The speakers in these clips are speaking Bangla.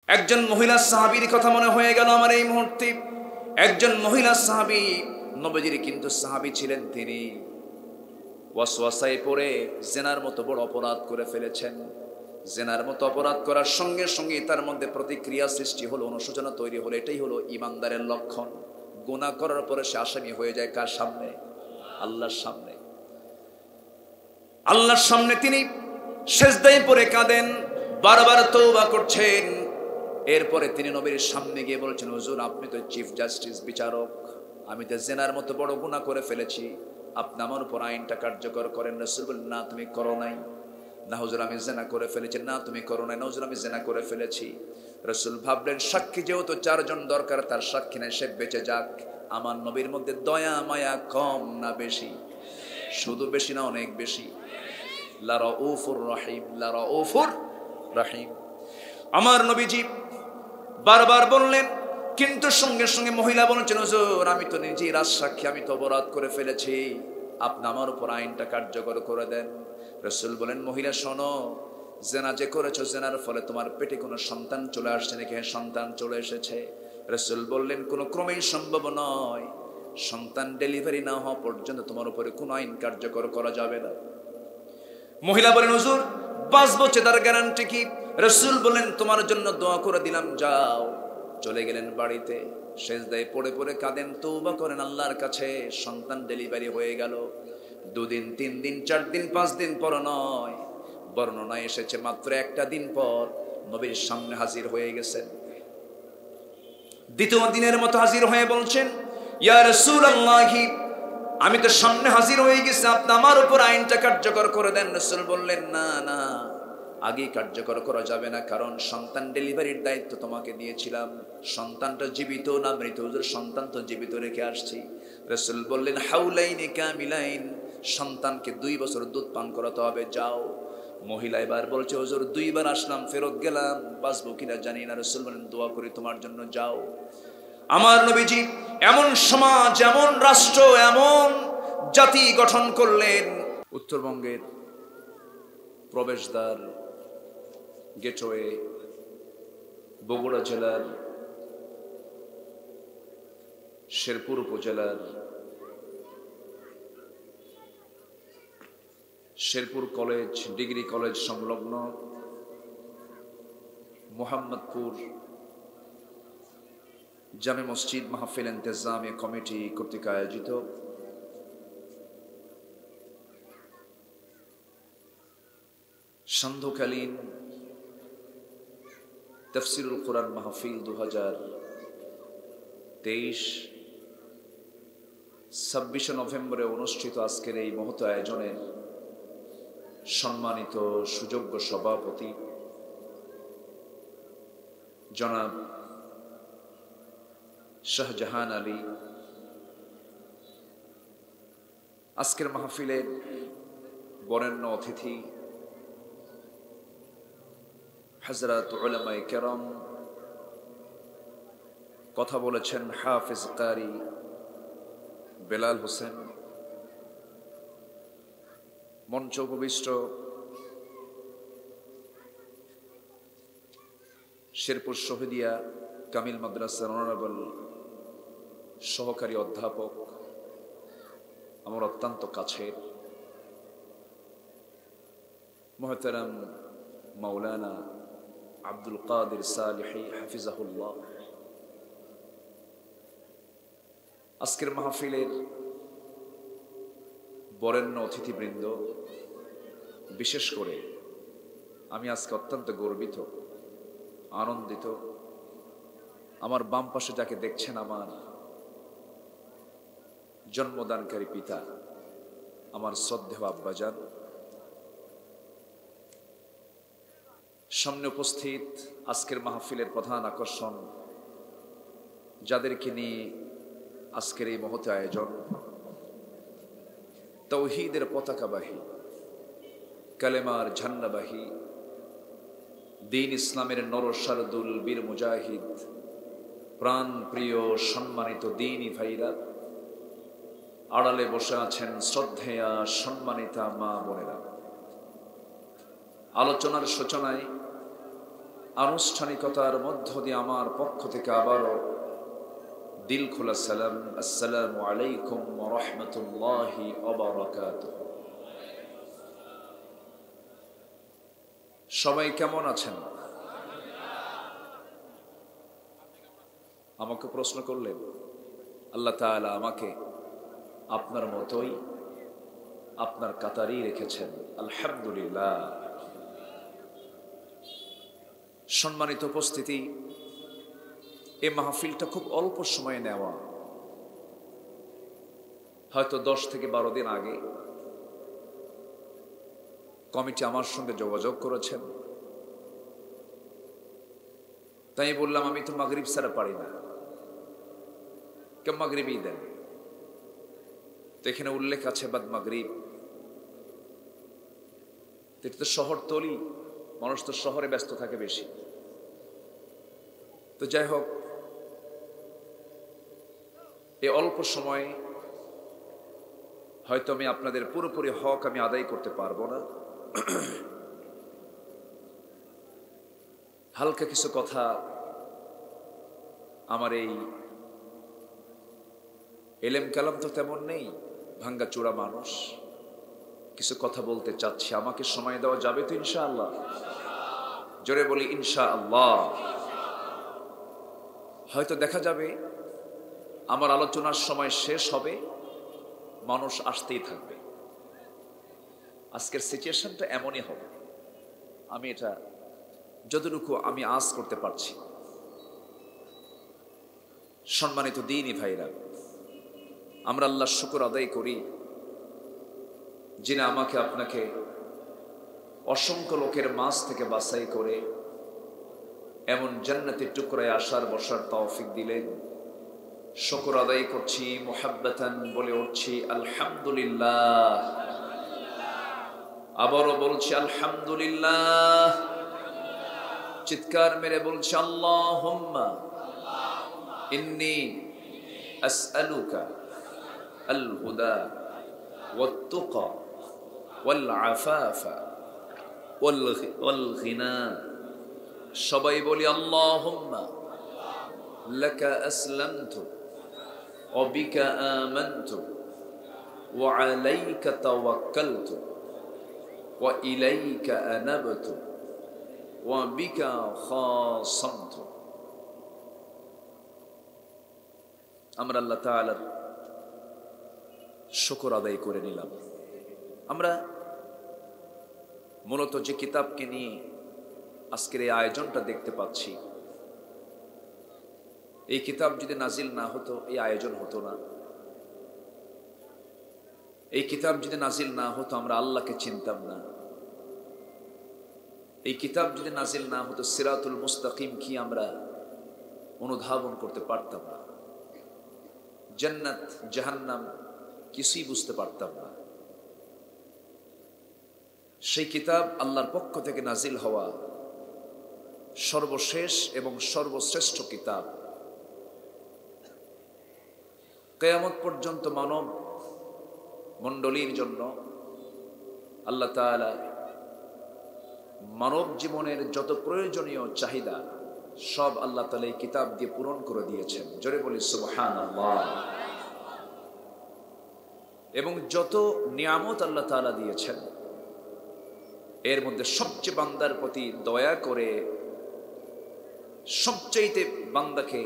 একজন মহিলা সাহাবীর কথা মনে হয়ে গেল আমার এই মুহূর্তে। একজন মহিলা সাহাবী, নবীজির কিন্তু সাহাবী ছিলেন, তিনি ওয়াসওয়াসায় পড়ে জেনার মতো বড় অপরাধ করে ফেলেছেন। জেনার মতো অপরাধ করার সঙ্গে সঙ্গে তার মধ্যে প্রতিক্রিয়া সৃষ্টি হলো, অনুশোচনা তৈরি হলো। এটাই হলো ঈমানদারের লক্ষণ। গুনাহ করার পরে সে আসামি হয়ে যায় কার সামনে? আল্লাহর সামনে। আল্লাহর সামনে তিনি সিজদায় পড়ে কাঁদেন, বারবার তওবা করছেন। এরপরে তিনি নবীর সামনে গিয়ে বলছেন, হুজুর আপনি তো চিফ জাস্টিস, বিচারক, আমি তো জেনার মতো বড় গুনাহ করে ফেলেছি, আপনি আমার উপর আইনটা কার্যকর করেন। রাসূল বললেন, না তুমি করো নাই। না হুজুর আমি জেনা করে ফেলেছি। না তুমি করো নাই। না হুজুর আমি জেনা করে ফেলেছি। রাসূল ভাবলেন সাক্ষী যেহেতু চারজন দরকার, তার সাক্ষী নাই, সে বেঁচে যাক। আমার নবীর মধ্যে দয়া মায়া কম না বেশি? শুধু বেশি না অনেক বেশি। লা রাউফুর রহিম, লা রাউফুর রহিম। আমার নবীজি বারবার বললেন, কিন্তু সঙ্গে সঙ্গে মহিলা বলছেন, হুজুর আমি তো নিজেই রাজসাক্ষী, আমি তো অপরাধ করে ফেলেছি, আপনি আমার উপর আইনটা কার্যকর করে দেন। রাসূল বলেন, মহিলা শোনো, জেনা যে করেছো, জেনার ফলে তোমার পেটে কোনো সন্তান চলে আসছে নাকি? হ্যাঁ সন্তান চলে এসেছে। রাসূল বললেন, কোনো ক্রমেই সম্ভব নয়, সন্তান ডেলিভারি না হওয়া পর্যন্ত তোমার উপরে কোনো আইন কার্যকর করা যাবে না। মহিলা বলেন, হুজুর 5 বছর তার গ্যারান্টি কি? রাসূল বলেন, তোমার জন্য দোয়া করে দিলাম, যাও। চলে গেলেন বাড়িতে, সিজদায় পড়ে পড়ে কাঁদেন, তওবা করেন আল্লাহর কাছে। সন্তান ডেলিভারি হয়ে গেল। 2 দিন 3 দিন 4 দিন 5 দিন পর নয়, বর্ণনায় এসেছে মাত্র একটা দিন পর নবীর সামনে হাজির হয়ে গেছেন। দ্বিতীয় দিনের মতো হাজির হয়ে বলছেন, ইয়া রাসূলুল্লাহ আমি তো সামনে হাজির হয়ে গেছি, আপনি আমার উপর আইনটা কার্যকর করে দেন। রাসূল বললেন, না না, আগে কার্যকর করা যাবে না, কারণ সন্তান ডেলিভারির দায়িত্ব তোমাকে দিয়েছিলাম। সন্তানটা জীবিত না মৃত? হুজুর সন্তান তো জীবিত রেখে আসছি। রাসূল বললেন, হাউলাইনি কামিলাইন, সন্তানকে 2 বছর দুধ পান করাতে হবে, যাও। মহিলা এবার বলছে, হুজুর 2 বার আসলাম, ফেরত গেলাম, বাঁচবো কিনা জানি না। রাসূল বলেন, দোয়া করি তোমার জন্য, যাও। আমার নবীজি এমন সমাজ, এমন রাষ্ট্র, এমন জাতি গঠন করলেন। উত্তরবঙ্গের প্রবেশদ্বার গেটওয়ে, বগুড়া জেলার শেরপুর উপজেলার শেরপুর কলেজ, ডিগ্রি কলেজ সংলগ্ন মোহাম্মদপুর জামে মসজিদ মাহফিল ইন্তেজামিয়া কমিটি কর্তৃক আয়োজিত সান্ধ্যকালীন তাফসীরুল কোরআন মাহফিল 2023 26 নভেম্বরে অনুষ্ঠিত আজকের এই মহৎ আয়োজনের সম্মানিত সুযোগ্য সভাপতি জনাব শাহজাহান আলী, আজকের মাহফিলের বরেণ্য অতিথি হযরত উলামায়ে কেরাম, কথা বলেছেন হাফিজ কারি বেলাল হোসেন, মঞ্চ উপবিষ্ট শেরপুর শহীদিয়া কামিল মাদ্রাসার অনারেবল সহকারী অধ্যাপক, আমার অত্যন্ত কাছের মুহতারাম মাওলানা আব্দুল কাদের সালেহী হাফিজাহুল্লাহ, আজকের মাহফিলের বরেণ্য অতিথিবৃন্দ, বিশেষ করে আমি আজকে অত্যন্ত গর্বিত, আনন্দিত। আমার বাম পাশে যাকে দেখছেন, আমার জন্মদানকারী পিতা, আমার শ্রদ্ধেয় আব্বাজান, সামনে উপস্থিত আজকের মাহফিলের প্রধান আকর্ষণ, যাদেরকে নিয়ে আজকের এই মহৎ আয়োজন, তাওহীদের পতাকাবাহী, কালেমার ঝান্ডাবাহী, দ্বীন ইসলামের নরসারদুল বীর মুজাহিদ, প্রাণ প্রিয় সম্মানিত দ্বীনী ভাইরা, আড়ালে বসে আছেন শ্রদ্ধেয়া সম্মানিতা মা বোনেরা। আলোচনার সূচনায় আনুষ্ঠানিকতার মধ্য দিয়ে আমার পক্ষ থেকে আবারও দিল খোলা সালাম, আসসালামু আলাইকুম ওয়া রাহমাতুল্লাহি ওয়া বারাকাতুহু। সবাই কেমন আছেন? আমাকে প্রশ্ন করলেন, আল্লাহ তাআলা আমাকে আপনার মতোই আপনার কাতারেই রেখেছেন, আলহামদুলিল্লাহ। সম্মানিত উপস্থিতি, এই মাহফিলটা খুব অল্প সময়ে নেওয়া, হয়তো 10 থেকে 12 দিন আগে কমিটি আমার সঙ্গে যোগাযোগ করেছেন। তাই বললাম, আমি তো মাগরিব ছাড়া পারি না, কেউ মাগরিবই দেন। তো এখানে উল্লেখ আছে বাদ মাগরিব। এটা তো শহরতলি, মানুষ তো শহরে ব্যস্ত থাকে বেশি। তো যাই হোক, এই অল্প সময়ে হয়তো আমি আপনাদের পুরোপুরি হক আমি আদায় করতে পারবো না। হালকা কিছু কথা আমার এই এলেম কালাম তো তেমন নেই, ভাঙ্গা চূড়া মানুষ, কিছু কথা বলতে চাচ্ছি। আমাকে সময় দেওয়া যাবে তো ইনশাআল্লাহ? জোরে বলি ইনশাআল্লাহ। হয়তো দেখা যাবে আমার আলোচনার সময় শেষ হবে, মানুষ আসতেই থাকবে। আজকের সিচুয়েশনটা এমনই হবে, আমি এটা যতটুকু আমি আস করতে পারছি। সম্মানিত দ্বীনি ভাইরা, আমরা আল্লাহর শুকর আদায় করি যিনি আমাকে আপনাকে অসংখ্য লোকের মাঝ থেকে বাছাই করে এমন জান্নাতের টুকরায় আসার বসার তৌফিক দিলেন। শুকর আদায় করছি, মুহাব্বাতান বলে উঠছি আলহামদুলিল্লাহ। আবারও বলছি আলহামদুলিল্লাহ। চিৎকার মেরে বলছি আল্লাহুম্মা ইন্নী আসআলুকা আল হুদা ওয়াত তুকা ওয়াল আফাফা ওয়াল গিনা। সবাই বলি আল্লাহুম্মা লাকা আসলামতু ওয়া বিকা আমানতু ওয়া আলাইকা তাওয়াক্কালতু ওয়া ইলাইকা আনাবতু ওয়া বিকা খাসামতু। আমরা আল্লাহ তাআলার শুকর আদায় করে নিলাম। আমরা মূলত যে কিতাবকে নিয়ে আজকের এই আয়োজনটা দেখতে পাচ্ছি, এই কিতাব যদি নাজিল না হতো এই আয়োজন হতো না। এই কিতাব যদি নাজিল না হতো আমরা আল্লাহকে চিনতাম না। এই কিতাব যদি নাজিল না হতো সিরাতুল মুস্তাকিম কি আমরা অনুধাবন করতে পারতাম না। জান্নাত জাহান্নাম কিছুই বুঝতে পারতাম না। সেই কিতাব আল্লাহর পক্ষ থেকে নাজিল হওয়া সর্বশেষ এবং সর্বশ্রেষ্ঠ কিতাব। কিয়ামত পর্যন্ত মানব মণ্ডলীর জন্য আল্লাহ তাআলা মানব জীবনের যত প্রয়োজনীয় চাহিদা সব আল্লাহ তাআলা এই কিতাব দিয়ে পূরণ করে দিয়েছেন। জোরে বলি সুবহানাল্লাহ। এবং যত নিয়ামত আল্লাহ তাআলা দিয়েছেন এর মধ্যে সবচেয়ে বান্দার প্রতি দয়া করে সবচাইতে বান্দাকে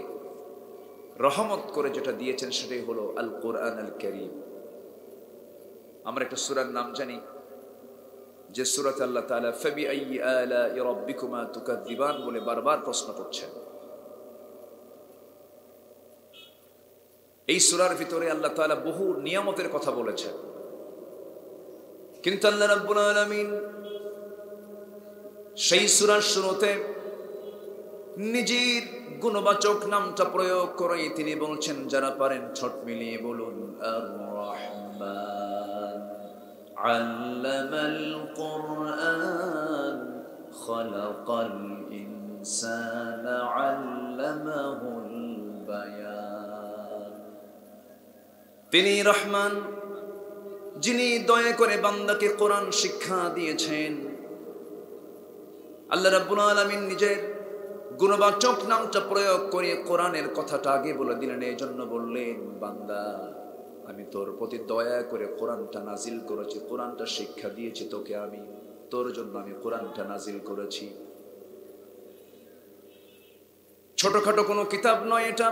রহমত করে যেটা দিয়েছেন সেটাই হলো আল কোরআন আল কারীম। আমরা একটা সূরার নাম জানি যে সূরাতে আল্লাহ তাআলা ফাবিআইয়ি আলাই রাব্বিকুমা তুকাযযিবান বলে বারবার প্রশ্ন করছেন। এই সূরার ভিতরে আল্লাহ তাআলা বহু নিয়ামতের কথা বলেছেন, কিন্তু আল্লাহ রাব্বুল আলামিন সেই সূরার শুরুতে নিজের গুণবাচক নামটা প্রয়োগ করে তিনি বলছেন, যারা পারেন ঠোঁট মিলিয়ে বলুন আর রহমান আল্লামাল কুরআন খালাকাল ইনসানা আল্লামাহুল বায়ান। তিনি রহমান, যিনি দয়া করে বান্দাকে কোরআন শিক্ষা দিয়েছেন। আল্লাহ রাব্বুল আলামিন নিজের গুণবাচক নামটা প্রয়োগ করে কোরআনের কথাটা আগে বলে দিলেন। এই জন্য বললেন, বান্দা আমি তোর প্রতি দয়া করে কোরআনটা নাজিল করেছি, কোরআনটা শিক্ষা দিয়েছি তোকে, আমি তোর জন্য আমি কোরআনটা নাজিল করেছি। ছোটখাটো কোনো কিতাব নয় এটা।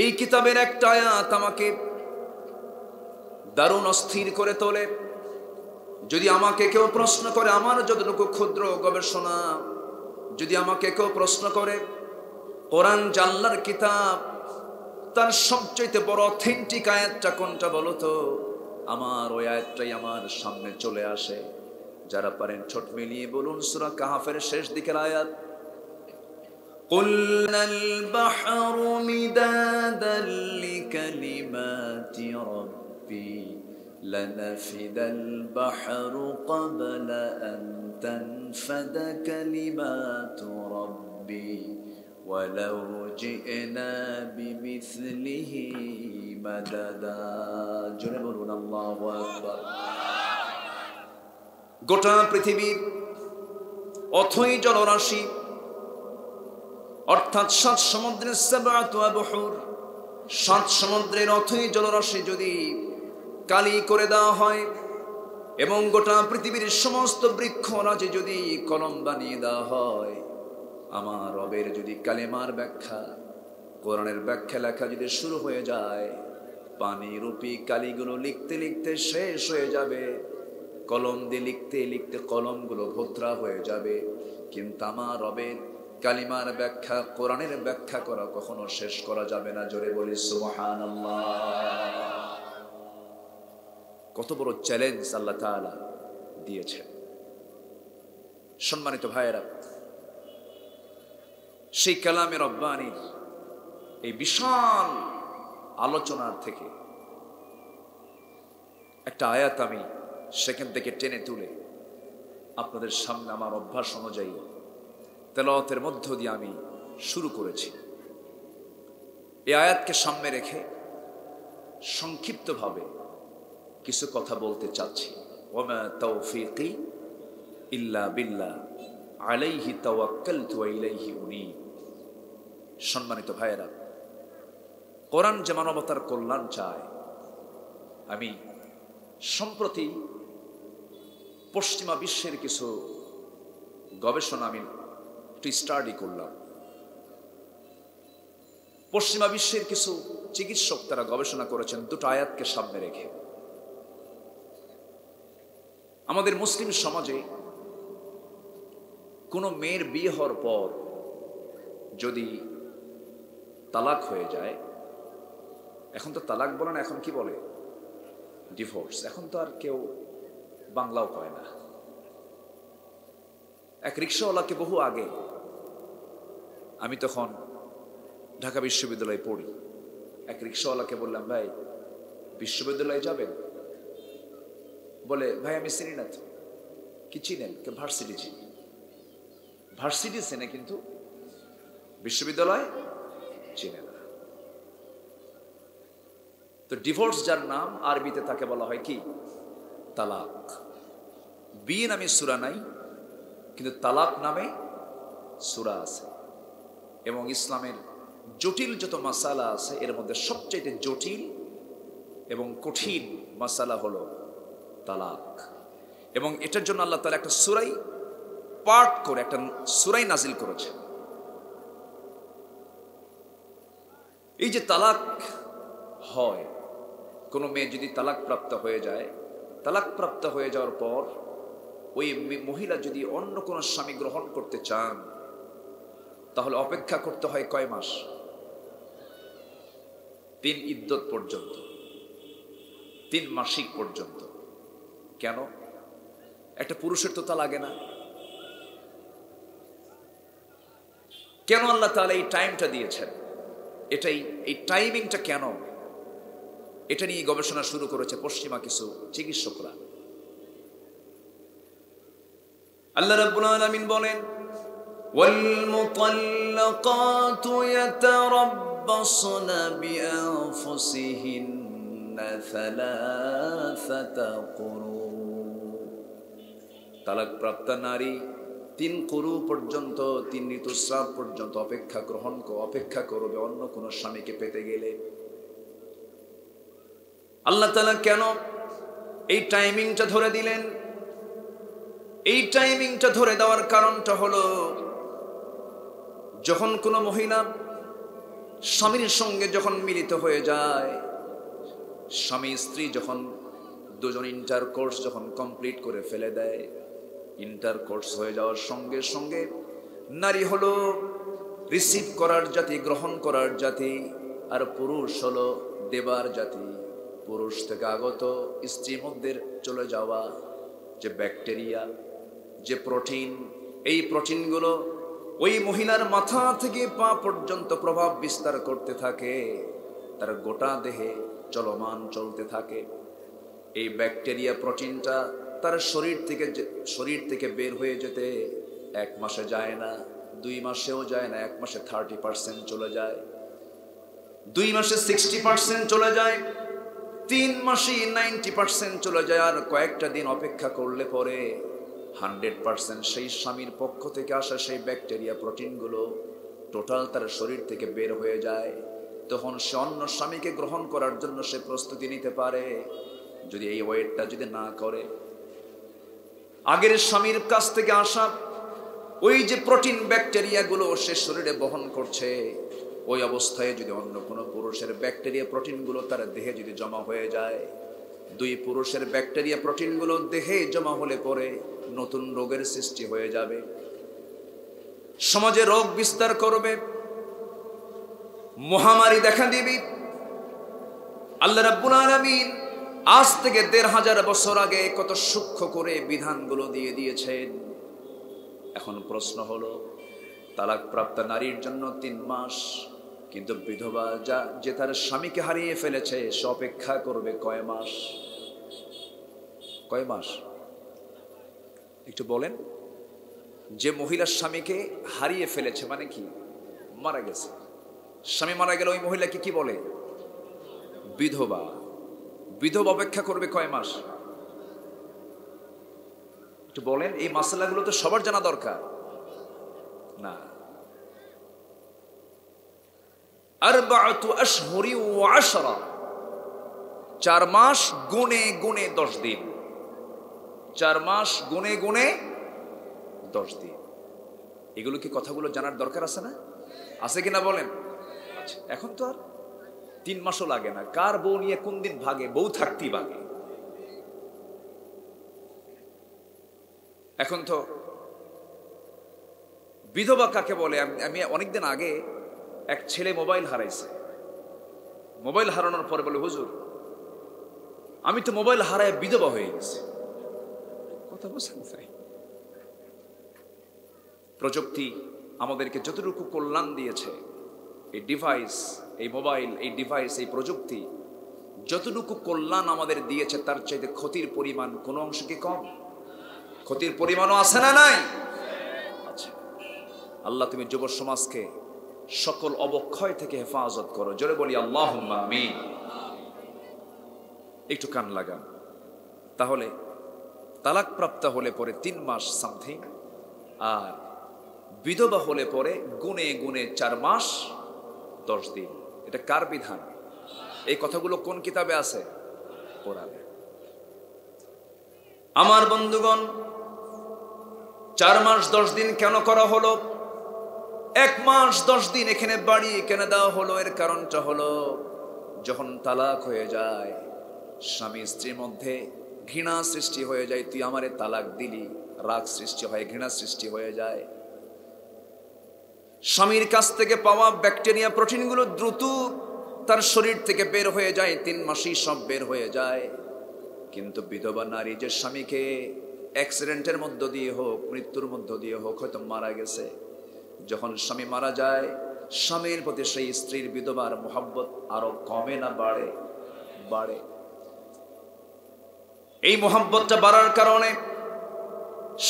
এই কিতাবের একটা আয়াত আমাকে দারুণ অস্থির করে তোলে। যদি আমাকে কেউ প্রশ্ন করে, আমার যতটুকু ক্ষুদ্র গবেষণা, যদি আমাকে কেউ প্রশ্ন করে কোরআন আল্লাহর কিতাব, তার সবচেয়ে বড় অথেন্টিক আয়াতটা কোনটা বলো তো, আমার ওই আয়াতটাই আমার সামনে চলে আসে। যারা পারেন ছোট মিলিয়ে বলুন সূরা কাহফের শেষ দিকের আয়াত, কুল্লাল বাহরু মিদাদাল লিকালিমাতি রাব্বি লানাফিদাল বাহরু ক্বাবলা আন তানফাদা কালিমাতু রাব্বি ওয়ালাউ জি'না বিমিসলিহি মাদাদা। জোরে বলুন আল্লাহু আকবার। গোটা পৃথিবীর অথই জলরাশি, অর্থাৎ 7 সমুদ্রের সাবআতু আবহুর, 7 সমুদ্রের অথই জলরাশি যদি কালি করে দেওয়া হয় এবং গোটা পৃথিবীর সমস্ত বৃক্ষরাজি যদি কলম বানিয়ে দেওয়া হয়, আমার রবের যদি কালেমার ব্যাখ্যা, কোরআনের ব্যাখ্যা লেখা যদি শুরু হয়ে যায়, পানি রূপী কালিগুলো লিখতে লিখতে শেষ হয়ে যাবে, কলম দিয়ে লিখতে লিখতে কলমগুলো ভোঁতরা হয়ে যাবে, কিন্তু আমার রবের কালিমার ব্যাখ্যা, কোরআনের ব্যাখ্যা করা কখনো শেষ করা যাবে না। জোরে বলি সুবহানাল্লাহ। কত বড় চ্যালেঞ্জ আল্লাহ তাআলা দিয়েছেন। সম্মানিত ভাইয়েরা, সেই কালামে রব্বানির এই বিশাল আলোচনার থেকে একটা আয়াত আমি সেখান থেকে টেনে তুলে আপনাদের সামনে আমার অভ্যাস অনুযায়ী তেলাওয়াতের মধ্য দিয়ে আমি শুরু করেছি। এই আয়াতকে সামনে রেখে সংক্ষিপ্তভাবে কিছু কথা বলতে চাচ্ছি। ওয়ামা তাওফীকি ইল্লা বিল্লাহ আলাইহি তাওয়াক্কালতু ওয়া ইলাইহি উনীব। সম্মানিত ভাইয়েরা, কোরআন যে মানবতার কল্যাণ চায়, আমি সম্প্রতি পশ্চিমা বিশ্বের কিছু গবেষণা আমি একটু স্টাডি করলাম। পশ্চিমা বিশ্বের কিছু চিকিৎসক তারা গবেষণা করেছেন দুটো আয়াতকে সামনে রেখে। আমাদের মুসলিম সমাজে কোনো মেয়ের বিয়ে হওয়ার পর যদি তালাক হয়ে যায়, এখন তো তালাক বলে না, এখন কি বলে? ডিভোর্স। এখন তো আর কেউ বাংলাও কয় না। এক রিক্সাওয়ালাকে বহু আগে, আমি তখন ঢাকা বিশ্ববিদ্যালয়ে পড়ি, এক রিক্সাওয়ালাকে বললাম, ভাই বিশ্ববিদ্যালয়ে যাবেন? বলে, ভাই আমি চিনি না। তো কি চিনেন? ভার্সিটি চিনি। ভার্সিটি চেনে কিন্তু বিশ্ববিদ্যালয় চিনে না। তো ডিভোর্স যার নাম, আরবিতে তাকে বলা হয় কি? তালাক। বিয়ে নামে সূরা নাই, কিন্তু তালাক নামে সূরা আছে। এবং ইসলামের জটিল যত মাসালা আছে, এর মধ্যে সবচেয়ে জটিল এবং কঠিন মাসালা হলো তালাক। এবং এটার জন্য আল্লাহ তাআলা একটা সূরাই পাঠ করে একটা সূরাই নাজিল করেছে। এই যে তালাক হয়, কোনো মেয়ে যদি তালাক প্রাপ্ত হয়ে যায়, তালাক প্রাপ্ত হয়ে যাওয়ার পর ওই মহিলা যদি অন্য কোনো স্বামী গ্রহণ করতে চান, তাহলে অপেক্ষা করতে হয় কয় মাস? 3 ইদ্দত পর্যন্ত, 3 মাসিক পর্যন্ত। কেন? একটা পুরুষের তো তা লাগে না। কেন আল্লাহ তাআলা এই টাইমটা দিয়েছেন? এই টাইমিংটা কেন? এটা নিয়ে গবেষণা শুরু করেছে পশ্চিমা কিছু চিকিৎসকরা। আল্লাহ রাব্বুল আলামিন বলেন, ওয়াল মুতাল্লাকাতু ইয়াতারাব্বাসনা বিআনফুসিহিন্না সালাসাতা কুরু। তালাকপ্রাপ্ত নারী 3 কুরু পর্যন্ত, 3 ঋতুস্রাব পর্যন্ত অপেক্ষা করবে অন্য কোনো স্বামীকে পেতে গেলে। আল্লাহ তাআলা কেন এই টাইমিংটা ধরে দিলেন? এই টাইমিংটা ধরে দেওয়ার কারণটা হলো, যখন কোনো মহিলা স্বামীর সঙ্গে যখন মিলিত হয়ে যায়, স্বামী স্ত্রী যখন দুজন ইন্টারকোর্স যখন কমপ্লিট করে ফেলে দেয়, ইন্টারকোর্স হয়ে যাওয়ার সঙ্গে সঙ্গে নারী হলো রিসিভ করার জাতি, গ্রহণ করার জাতি, আর পুরুষ হলো দেবার জাতি। পুরুষ থেকে আগত স্ত্রীর মধ্যে চলে যাওয়া যে ব্যাকটেরিয়া, যে প্রোটিন, এই প্রোটিনগুলো ওই মহিলার মাথা থেকে পা পর্যন্ত প্রভাব বিস্তার করতে থাকে, তার গোটা দেহে চলমান চলতে থাকে। এই ব্যাকটেরিয়া প্রোটিনটা তার শরীর থেকে বের হয়ে যেতে 1 মাসে যায় না, 2 মাসেও যায় না, 1 মাসে 30% চলে যায়, 2 মাসে 60% চলে যায়, 3 মাসে 90% চলে যায়, আর কয়েকটা দিন অপেক্ষা করলে পরে 100% সেই স্বামীর পক্ষ থেকে আসা সেই ব্যাকটেরিয়া প্রোটিনগুলো টোটাল তার শরীর থেকে বের হয়ে যায়। তখন সে অন্য স্বামীকে গ্রহণ করার জন্য সে প্রস্তুতি নিতে পারে। যদি এই ওয়েটটা যদি না করে, আগের স্বামীর কাছ থেকে আসা ওই যে প্রোটিন ব্যাকটেরিয়াগুলো সে শরীরে বহন করছে, ওই অবস্থায় যদি অন্য কোনো পুরুষের ব্যাকটেরিয়া প্রোটিনগুলো তার দেহে যদি জমা হয়ে যায়, 2 পুরুষের ব্যাকটেরিয়া প্রোটিনগুলো দেহে জমা হলে পরে নতুন রোগের সৃষ্টি হয়ে যাবে, সমাজে রোগ বিস্তার করবে, মহামারী দেখা দিবে। আল্লাহ রাব্বুল আলামিন আজ থেকে 1500 বছর আগে কত সূক্ষ্ম করে বিধানগুলো দিয়ে দিয়েছেন। এখন প্রশ্ন হলো, তালাকপ্রাপ্ত নারীর জন্য 3 মাস, কিন্তু বিধবা যে তার স্বামীকে হারিয়ে ফেলেছে সে অপেক্ষা করবে কয় মাস? কয় মাস একটু বলেন? যে মহিলার স্বামীকে হারিয়ে ফেলেছে মানে কি? মারা গেছে, স্বামী মারা গেলে ওই মহিলাকে কি বলে? বিধবা। বিধবা অপেক্ষা করবে কয় মাস? একটু বলেন। এই মাসালাগুলো তো সবার জানা দরকার না। 4 আশহুরি ওয়া 10, 4 মাস গুনে গুনে 10 দিন, 4 মাস গুনে গুনে 10 দিন। এগুলো কি কথাগুলো জানার দরকার আছে না? আছে কিনা বলেন? আচ্ছা, এখন তো আর 3 মাসও লাগে না। কার বউ নিয়ে কোন দিন ভাগে? বউ থাকতেই ভাগে। এখন তো বিধবা কাকে বলে? আমি অনেকদিন আগে এক ছেলে মোবাইল হারাইছে। মোবাইল হারানোর পরে বলে, হুজুর আমি তো মোবাইল হারায় বিধবা হয়ে গেছি। কথা বুঝছেন? প্রযুক্তি আমাদেরকে যতটুকু কল্যাণ দিয়েছে, এই ডিভাইস, এই মোবাইল, এই ডিভাইস, এই প্রযুক্তি যতটুকু কল্যাণ আমাদের দিয়েছে, তার চাইতে ক্ষতির পরিমাণ কোনো অংশ কি কম? ক্ষতির পরিমাণও আছে না নাই? আচ্ছা, আল্লাহ তুমি যুব সমাজকে সকল অবক্ষয় থেকে হেফাজত করো। জোরে বলি আল্লাহুম্মা আমিন। একটু কান লাগান। তাহলে তালাকপ্রাপ্ত হলে পরে 3 মাস সামথিং, আর বিধবা হলে পরে গুনে গুনে 4 মাস 10 দিন। এটা কার বিধান? এই কথাগুলো কোন কিতাবে আছে? কোরআনে। আমার বন্ধুগণ, 4 মাস 10 দিন কেন করা হলো? 1 মাস 10 দিন এখানে বাড়িয়ে কেন দেওয়া হলো? এর কারণটা হলো, যখন তালাক হয়ে যায়, স্বামী স্ত্রীর মধ্যে ঘৃণা সৃষ্টি হয়ে যায়। তুই আমারে তালাক দিলি, রাগ সৃষ্টি হয়, ঘৃণা সৃষ্টি হয়ে যায়। স্বামীর কাছ থেকে পাওয়া ব্যাকটেরিয়া প্রোটিনগুলো দ্রুত তার শরীর থেকে বের হয়ে যায়, 3 মাসেই সব বের হয়ে যায়। কিন্তু বিধবা নারী যে স্বামীকে অ্যাক্সিডেন্টের মধ্য দিয়ে হোক, মৃত্যুর মধ্য দিয়ে হোক, হয়তো মারা গেছে, যখন স্বামী মারা যায়, স্বামীর প্রতি সেই স্ত্রীর বিধবার মোহাব্বত আরো কমে না বাড়ে? বাড়ে। এই মোহাব্বতটা বাড়ার কারণে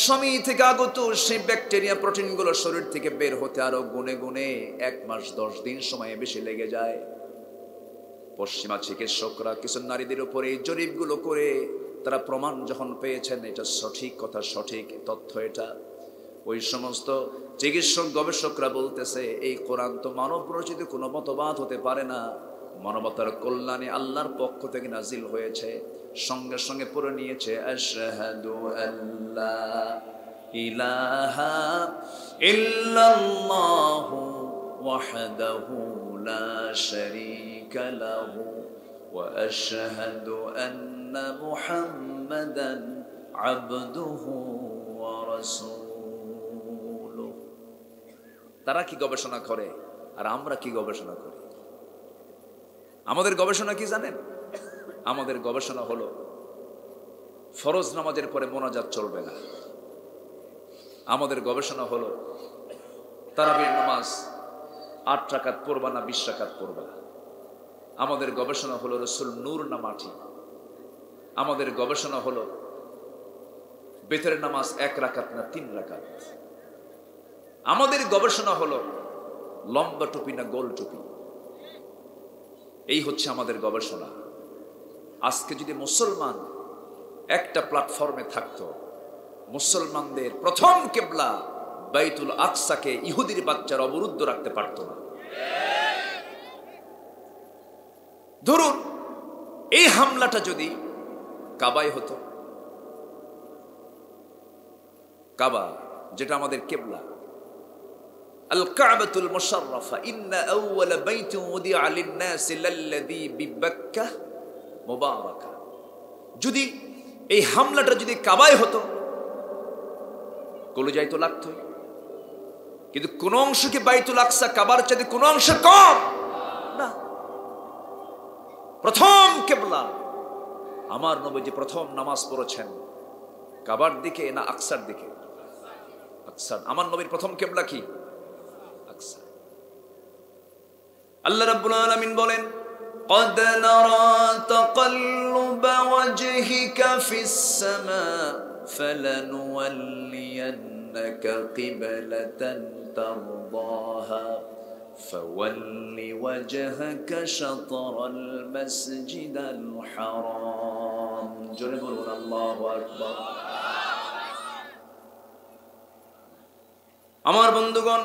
স্বামী থেকে আগত সেই ব্যাকটেরিয়া প্রোটিনগুলো শরীর থেকে বের হতে আরো গুনে গুনে 1 মাস 10 দিন সময় বেশি লেগে যায়। পশ্চিমা চিকিৎসকরা কিছু নারীদের উপরে এই জরিপগুলো করে তারা প্রমাণ যখন পেয়েছেন, এটা সঠিক কথা, সঠিক তথ্য, এটা ওই সমস্ত চিকিৎসক গবেষকরা বলতেছে এই কোরআন তো মানব রচিত কোনো মতবাদ হতে পারে না, মানবতার কল্যাণে আল্লাহর পক্ষ থেকে নাজিল হয়েছে। সঙ্গে সঙ্গে পড়ে নিয়েছে আশহাদু আল্লা ইলাহা ইল্লাল্লাহু ওয়াহদাহু লা শারীকা লাহু ওয়া আশহাদু আন্না মুহাম্মাদান আবদুহু ওয়া রাসূলুহু। তারা কি গবেষণা করে আর আমরা কি গবেষণা করি? আমাদের গবেষণা কি জানেন? আমাদের গবেষণা হলো ফরজ নামাজের পরে মোনাজাত চলবে না। আমাদের গবেষণা হলো তারাবির নামাজ 8 রাকাত পড়বা না 20 রাকাত পড়বা। আমাদের গবেষণা হলো রাসূল নূর না মাটি। আমাদের গবেষণা হলো বেতরের নামাজ 1 রাকাত না 3 রাকাত। আমাদের গবেষণা হলো লম্বা টুপি না গোল টুপি। এই হচ্ছে আমাদের গবেষণা। আজকে যদি মুসলমান একটা প্ল্যাটফর্মে থাকতো, মুসলমানদের প্রথম কিবলা বাইতুল আকসাকে ইহুদির বাচ্চারা অবরুদ্ধ রাখতে পারত না। ধরুন এই হামলাটা যদি কাবায় হতো, কাবা যেটা আমাদের কিবলা, আল কাবাতুল মুশাররাফা ইন্না আউওয়ালা বাইতিন উদিআ লিন-নাসি লাল্লাযী বিবাক্কাহ মুবারাকা। যদি এই হামলাটা যদি কাবায় হতো, কলিজায় তো লাগতো। কিন্তু কোন অংশ কি বাইতুল আকসা কাবার চাইতে কোন অংশ কম না? প্রথম কিবলা আমার নবীজি প্রথম নামাজ পড়েছেন কাবার দিকে না আকসার দিকে? আকসা। আমার নবীর প্রথম কিবলা কি? আকসা। আল্লাহ রাব্বুল আলামিন বলেন قد نرى تقلب وجهك في السماء فلنولينك قبلة ترضاها فول وجهك شطر المسجد الحرام جل الله أكبر। আমার বন্ধুগণ,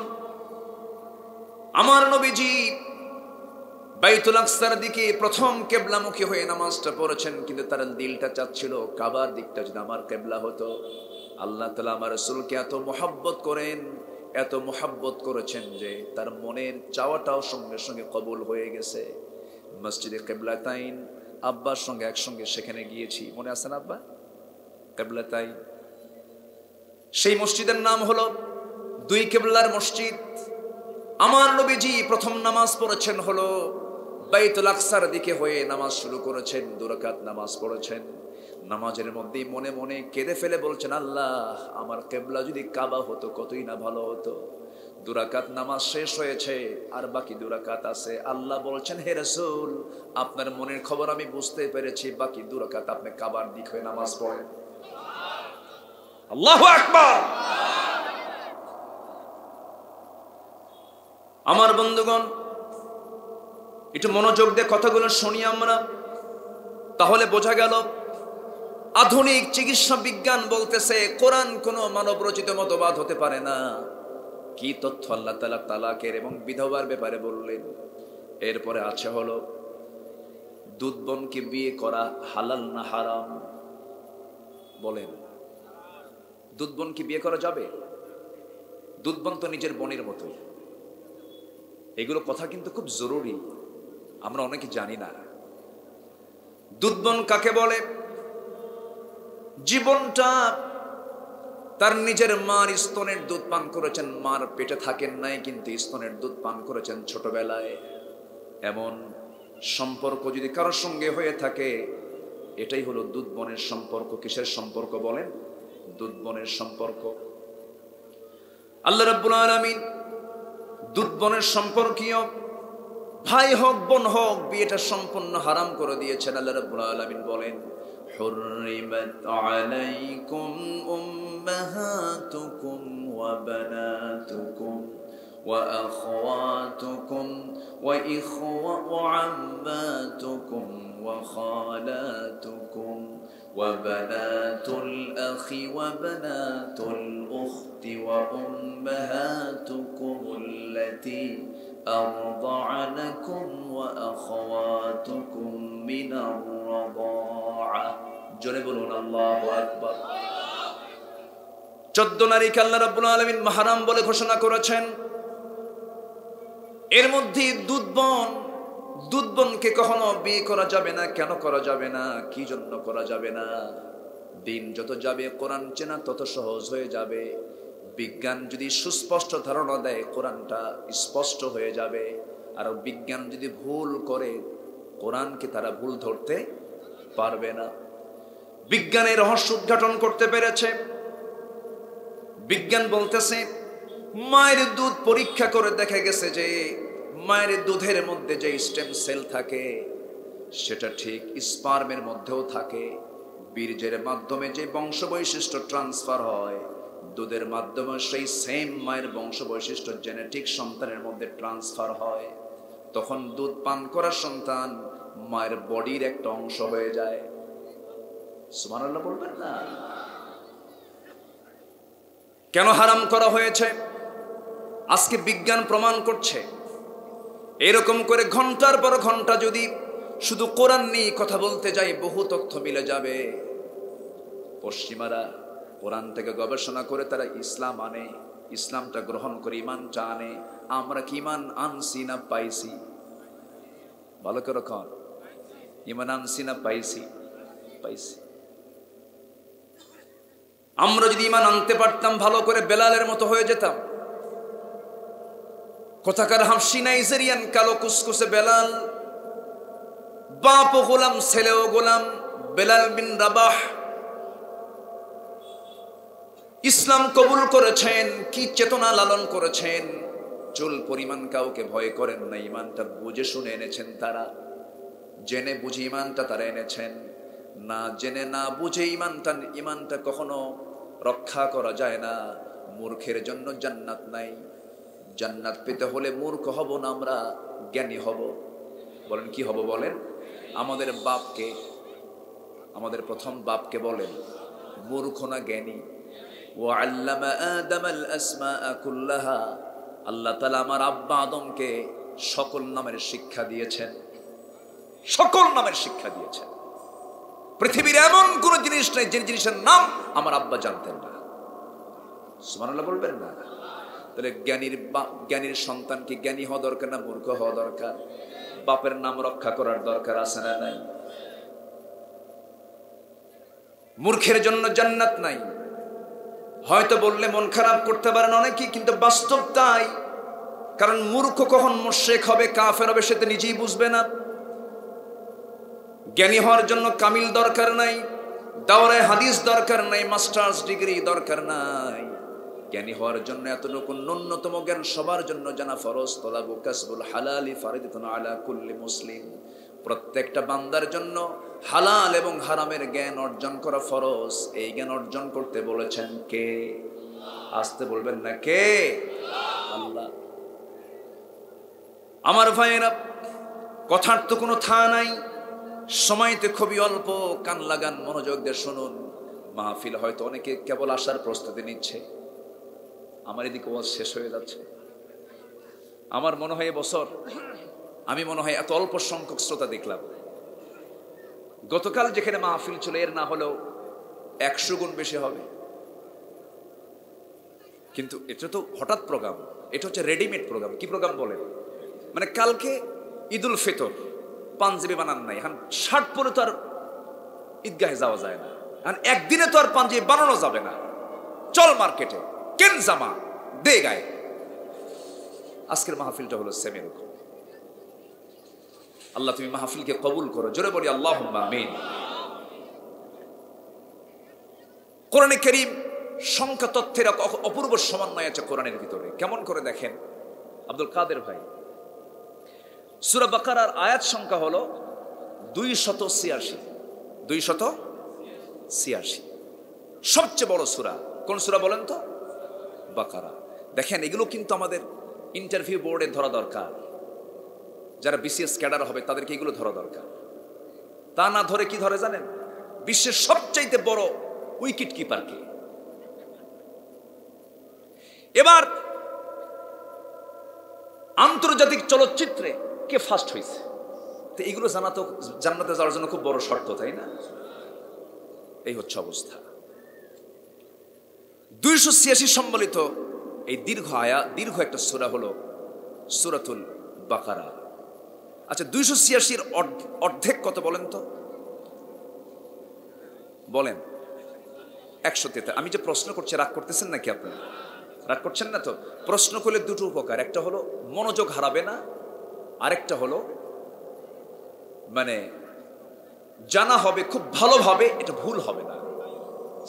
আমার নবীজি বাইতুল আকসার দিকে প্রথম কিবলামুখী হয়ে নামাজটা পড়েছেন, কিন্তু তার দিলটা চাচ্ছিল কাবার দিকটা যদি আমার কিবলা হতো। আল্লাহ তাআলা আমার রাসূলকে এত মহব্বত করেন, এত মহব্বত করেছেন যে তার মনের চাওয়াটাও সঙ্গে সঙ্গে কবুল হয়ে গেছে। মসজিদে কিবলাতাইন আব্বার সঙ্গে একসঙ্গে সেখানে গিয়েছি, মনে আছে না আব্বা? কিবলাতাইন সেই মসজিদের নাম হলো 2 কিবলার মসজিদ। আমার নবীজি প্রথম নামাজ পড়েছেন হলো বাইতুল আকসার দিকে হয়ে নামাজ শুরু করেছেন, 2 রাকাত নামাজ পড়েছেন। নামাজের মধ্যে মনে মনে কেঁদে ফেলে বলছেন, আল্লাহ আমার কিবলা যদি কাবা হতো কতই না ভালো হতো। 2 রাকাত নামাজ শেষ হয়েছে, আর বাকি 2 রাকাত আছে। আল্লাহ বলছেন, হে রাসূল আপনার মনের খবর আমি বুঝতে পেরেছি, বাকি 2 রাকাত আপনি কাবার দিক হয়ে নামাজ পড়েন। আল্লাহু আকবার। আমার বন্ধুগণ, একটু মনোযোগ দিয়ে কথাগুলো শুনি আমরা, তাহলে বোঝা গেল আধুনিক চিকিৎসা বিজ্ঞান বলতেছে কোরআন কোনো মানব রচিত মতবাদ হতে পারে না। কি তথ্য আল্লাহ তাআলা তালাকের এবং বিধবার ব্যাপারে বললেন। এরপরে আছে হলো দুধ বোনকে বিয়ে করা হালাল না হারাম? বলেন, দুধ বোনকে বিয়ে করা যাবে? দুধ বোন তো নিজের বোনের মতোই। এগুলো কথা কিন্তু খুব জরুরি, আমরা অনেকে জানি না। দুধ বোন কাকে বলে? জীবনটা তার নিজের মার স্তনের দুধ পান করেছেন, মার পেটে থাকেন নাই কিন্তু স্তনের দুধ পান করেছেন ছোটবেলায়। এমন সম্পর্ক যদি কারোর সঙ্গে হয়ে থাকে, এটাই হলো দুধ বোনের সম্পর্ক। কিসের সম্পর্ক বলেন? দুধ বোনের সম্পর্ক। আল্লাহ রাব্বুল আলামিন দুধ বোনের সম্পর্কীয় ভাই হোক বোন হোক বিয়েটা সম্পূর্ণ হারাম করে দিয়েছেন। আল্লাহ রাব্বুল আলামিন বলেন, হুররিমাত আলাইকুম উম্মাহাতুকুম ওয়া বানাতুকুম وأخواتكم وعماتكم وخالاتكم وبنات الأخ وبنات الأخت وأمهاتكم التي أرضعنكم وأخواتكم من الرضاعة جنبنا الله أكبر 14 নারীকে আল্লাহ রাব্বুল আলামিন মাহরাম বলে ঘোষণা করেছেন। এর মধ্যে দুধবনকে কখনো বিয়ে করা যাবে না। কেন করা যাবে না? কি জন্য করা যাবে না? দিন যত যাবে কোরআন চেনা তত সহজ হয়ে যাবে। বিজ্ঞান যদি সুস্পষ্ট ধারণা দেয় কোরআনটা স্পষ্ট হয়ে যাবে। আর বিজ্ঞান যদি ভুল করে কোরআনকে তারা ভুল ধরতে পারবে না। বিজ্ঞানের রহস্য উদ্ঘাটন করতে পেরেছে। বিজ্ঞান বলতেছে মায়ের দুধ পরীক্ষা করে দেখা গেছে যে মায়ের দুধের মধ্যে যে স্টেম সেল থাকে সেটা ঠিক স্পার্মের মধ্যেও থাকে। বীর্যের মাধ্যমে যে বংশ বৈশিষ্ট্য ট্রান্সফার হয় দুধের মাধ্যমে সেই সেম মায়ের বংশ বৈশিষ্ট্য জেনেটিক সন্তানের মধ্যে ট্রান্সফার হয়। তখন দুধ পান করা সন্তান মায়ের বডির একটা অংশ হয়ে যায়। সুবহানাল্লাহ বলবেন না? কেন হারাম করা হয়েছে? আজকে বিজ্ঞান প্রমাণ করছে। এরকম করে ঘন্টার পর ঘন্টা যদি শুধু কোরআন নিয়ে কথা বলতে যাই বহু তথ্য মিলে যাবে। পশ্চিমারা কোরআন থেকে গবেষণা করে তারা ইসলাম আনে, ইসলামটা গ্রহণ করে ইমানটা আনে। আমরা কি ইমান আনছি না পাইছি? ভালো করে কন, ইমান আনছি না পাইছি? পাইছি। আমরা যদি ইমান আনতে পারতাম ভালো করে বেলালের মতো হয়ে যেতাম। কোথাকার হাফসি নাইজেরিয়ান কালো কুসকুসে বেলাল, বাপও গোলাম ছেলেও গোলাম। বেলাল বিন রাবাহ ইসলাম কবুল করেছেন, কি চেতনা লালন করেছেন। চুল পরিমাণ কাউকে ভয় করেন না। ইমানটা বুঝে শুনে এনেছেন তারা, জেনে বুঝে ইমানটা তারা এনেছেন। না জেনে না বুঝে ইমানটা কখনো রক্ষা করা যায় না। মূর্খের জন্য জান্নাত নাই। জান্নাত পেতে হলে মূর্খ হব না, আমরা জ্ঞানী হব। বলেন কি হব? বলেন আমাদের প্রথম বাপকে বলেন মূর্খ না জ্ঞানী? ওয়াল্লামা আদামাল আসমাআ কুল্লাহা, আল্লাহ তাআলা আমার আব্বা আদমকে সকল নামের শিক্ষা দিয়েছেন। সকল নামের শিক্ষা দিয়েছেন। পৃথিবীর এমন কোন জিনিস নেই যে জিনিসের নাম আমার আব্বা জানতেন না। সুবহানাল্লাহ বলবেন না? তাহলে জ্ঞানীর সন্তানকে জ্ঞানী হওয়া দরকার না মূর্খ হওয়া দরকার? বাপের নাম রক্ষা করার দরকার আছে না নাই? মূর্খের জন্য জান্নাত নাই। হয়তো বললে মন খারাপ করতে পারেন অনেকেই, কিন্তু বাস্তব তাই। কারণ মূর্খ কখন মুশরিক হবে, কাফের হবে সেটা নিজেই বুঝবে না। জ্ঞানী হওয়ার জন্য কামিল দরকার নাই, দাওরায়ে হাদিস দরকার নাই, মাস্টার্স ডিগ্রি দরকার নাই। জ্ঞানী হওয়ার জন্য এতটুকু ন্যূনতম জ্ঞান সবার জন্য জানা ফরজ। তলাবু কাসবুল হালালি ফারিদাতুন আলা কুল্লি মুসলিম। প্রত্যেকটা বান্দার জন্য হালাল এবং হারামের জ্ঞান অর্জন করা ফরজ। এই জ্ঞান অর্জন করতে বলেছেন কে? আসতে বলবেন না কে? আল্লাহ। আমার ভাইয়েরা, কথার তো কোনো থা নাই, সময়তে খুবই অল্প। কান লাগান, মনোযোগ দিয়ে শুনুন। মাহফিল হয়তো অনেকে কেবল আসার প্রস্তুতি নিচ্ছে। আমার এদিকে ওয়াজ শেষ হয়ে যাচ্ছে। আমার মনে হয় এবছর আমি এত অল্প সংখ্যক শ্রোতা দেখলাম। গতকাল যেখানে মাহফিল ছিল এর না হলেও 100 গুণ বেশি হবে। কিন্তু এটা তো হঠাৎ প্রোগ্রাম, এটা হচ্ছে রেডিমেড প্রোগ্রাম। কি প্রোগ্রাম বলেন? মানে কালকে ঈদুল ফিতর, পাঞ্জাবি বানান নাই, এখন শার্ট পরে তো আর ঈদগাহে যাওয়া যায় না। এখন একদিনে তো আর পাঞ্জাবি বানানো যাবে না। চল মার্কেটে কেন জামা দে গায়ে। আজকের মাহফিলটা হলো সেম এরকম। আল্লাহ তুমি মাহফিলকে কবুল করো, জোরে বলি আল্লাহুম্মা আমিন। কোরআনে কারীম সংখ্যা তথ্যের অপূর্ব সমন্বয় আছে কোরআনের ভিতরে। কেমন করে দেখেন আব্দুল কাদের ভাই, সূরা বাকারার আয়াত সংখ্যা হলো 286। 286 সবচেয়ে বড় সূরা। কোন সূরা বলেন তো? বাকারা। দেখেন এগুলো কিন্তু আমাদের ইন্টারভিউ বোর্ডে ধরা দরকার, যারা বিসিএস ক্যাডার হবে তাদেরকে এগুলো ধরা দরকার। তা না ধরে কি ধরে জানেন? বিশ্বের সবচাইতে বড় উইকেট কিপারকে। এবার আন্তর্জাতিক চলচ্চিত্রে কে ফার্স্ট হয়েছে, তো এইগুলো জানা তো জান্নাতে যাওয়ার জন্য খুব বড় শর্ত, তাই না? এই হচ্ছে অবস্থা। 286 সম্বলিত এই দীর্ঘ একটা সূরা হলো সূরাতুল বাকারা। আচ্ছা, 286 অর্ধেক কত বলেন তো? বলেন। 143। আমি যে প্রশ্ন করছি, রাগ করতেছেন নাকি আপনারা? রাগ করছেন না তো? প্রশ্ন করলে দুটো উপকার, একটা হলো মনোযোগ হারাবে না, আরেকটা হলো মানে জানা হবে খুব ভালোভাবে, এটা ভুল হবে না,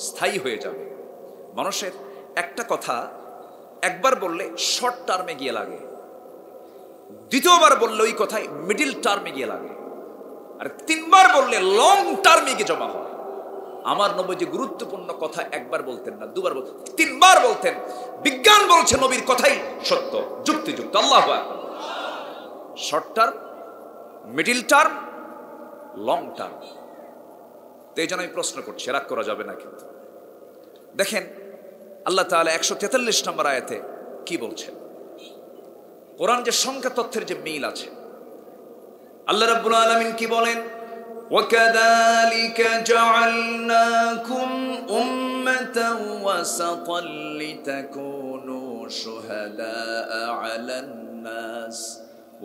স্থায়ী হয়ে যাবে। মানুষের একটা কথা একবার বললে শর্ট টার্মে গিয়ে লাগে, দ্বিতীয়বার বললে ওই কথাই মিডিল টার্মে গিয়ে লাগে, আর 3বার বললে লং টার্মে গিয়ে জমা হয়। আমার নবী যে গুরুত্বপূর্ণ কথা একবার বলতেন না, 2বার বলতেন, 3বার বলতেন। বিজ্ঞান বলছে নবীর কথাই সত্য, যুক্তিযুক্ত। আল্লাহু আকবার। Short term, middle term, long term. তো এই জন্য আমি প্রশ্ন করছি, রাগ করা যাবে না কিন্তু। দেখেন আল্লাহ তাআলা 143 নম্বর আয়াতে কি বলছেন। কোরআন যে সংখ্যা তথ্যের যে মিল আছে, আল্লাহ রাব্বুল আলামিন কি বলেন? وَكَذَلِكَ جَعَلْنَاكُمْ أُمَّةً وَسَطًا لِتَكُونُوا شُهَدَاءَ عَلَى النَّاسِ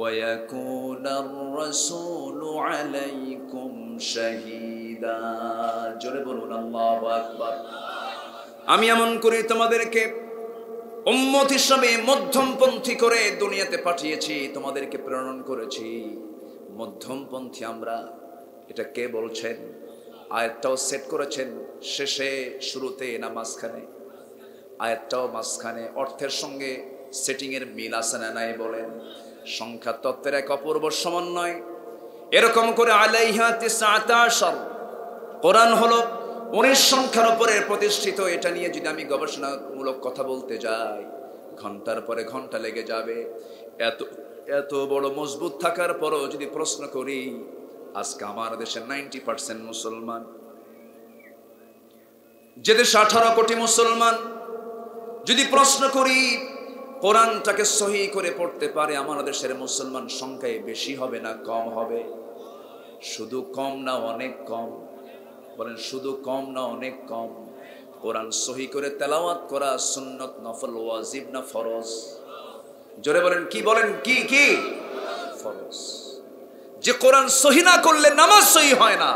وَيَكُونَ الرَّسُولُ عَلَيْكُمْ شَهِيدًا। জোরে বলুন আল্লাহু আকবার। আমি এমন করে তোমাদেরকে উম্মত হিসেবে মধ্যমপন্থী করে দুনিয়াতে পাঠিয়েছি, তোমাদেরকে প্রেরণ করেছি মধ্যমপন্থী আমরা। এটা কে বলছেন? আয়াতটাও সেট করেছেন শেষে, শুরুতে না মাঝখানে? আয়াতটাও মাঝখানে। অর্থের সঙ্গে সেটিং এর মিল আছে না নাই বলেন? সংখ্যা তত্ত্বের এক অপূর্ব সমন্বয়। এরকম করে আলাইহা 19 কোরআন হলো 19 সংখ্যার উপরে প্রতিষ্ঠিত। এটা নিয়ে যদি আমি গবেষণামূলক কথা বলতে যাই, ঘন্টার পরে ঘন্টা লেগে যাবে। এত এত বড় মজবুত থাকার পরও যদি প্রশ্ন করি, আজকে আমার দেশে 90% মুসলমান, যে দেশে 18 কোটি মুসলমান, যদি প্রশ্ন করি কোরআনটাকে সহি করে পড়তে পারে, আমার দেশের মুসলমান সংখ্যায় বেশি হবে না কম হবে? শুধু কম না অনেক কম? বলেন, শুধু কম না অনেক কম? কোরআন সহি করে তেলাওয়াত করা সুন্নত, নফল, ওয়াজিব না ফরজ? জোরে বলেন, কি বলেন? কি কি ফরজ। যে কোরআন সহি না করলে নামাজ সহি হয় না।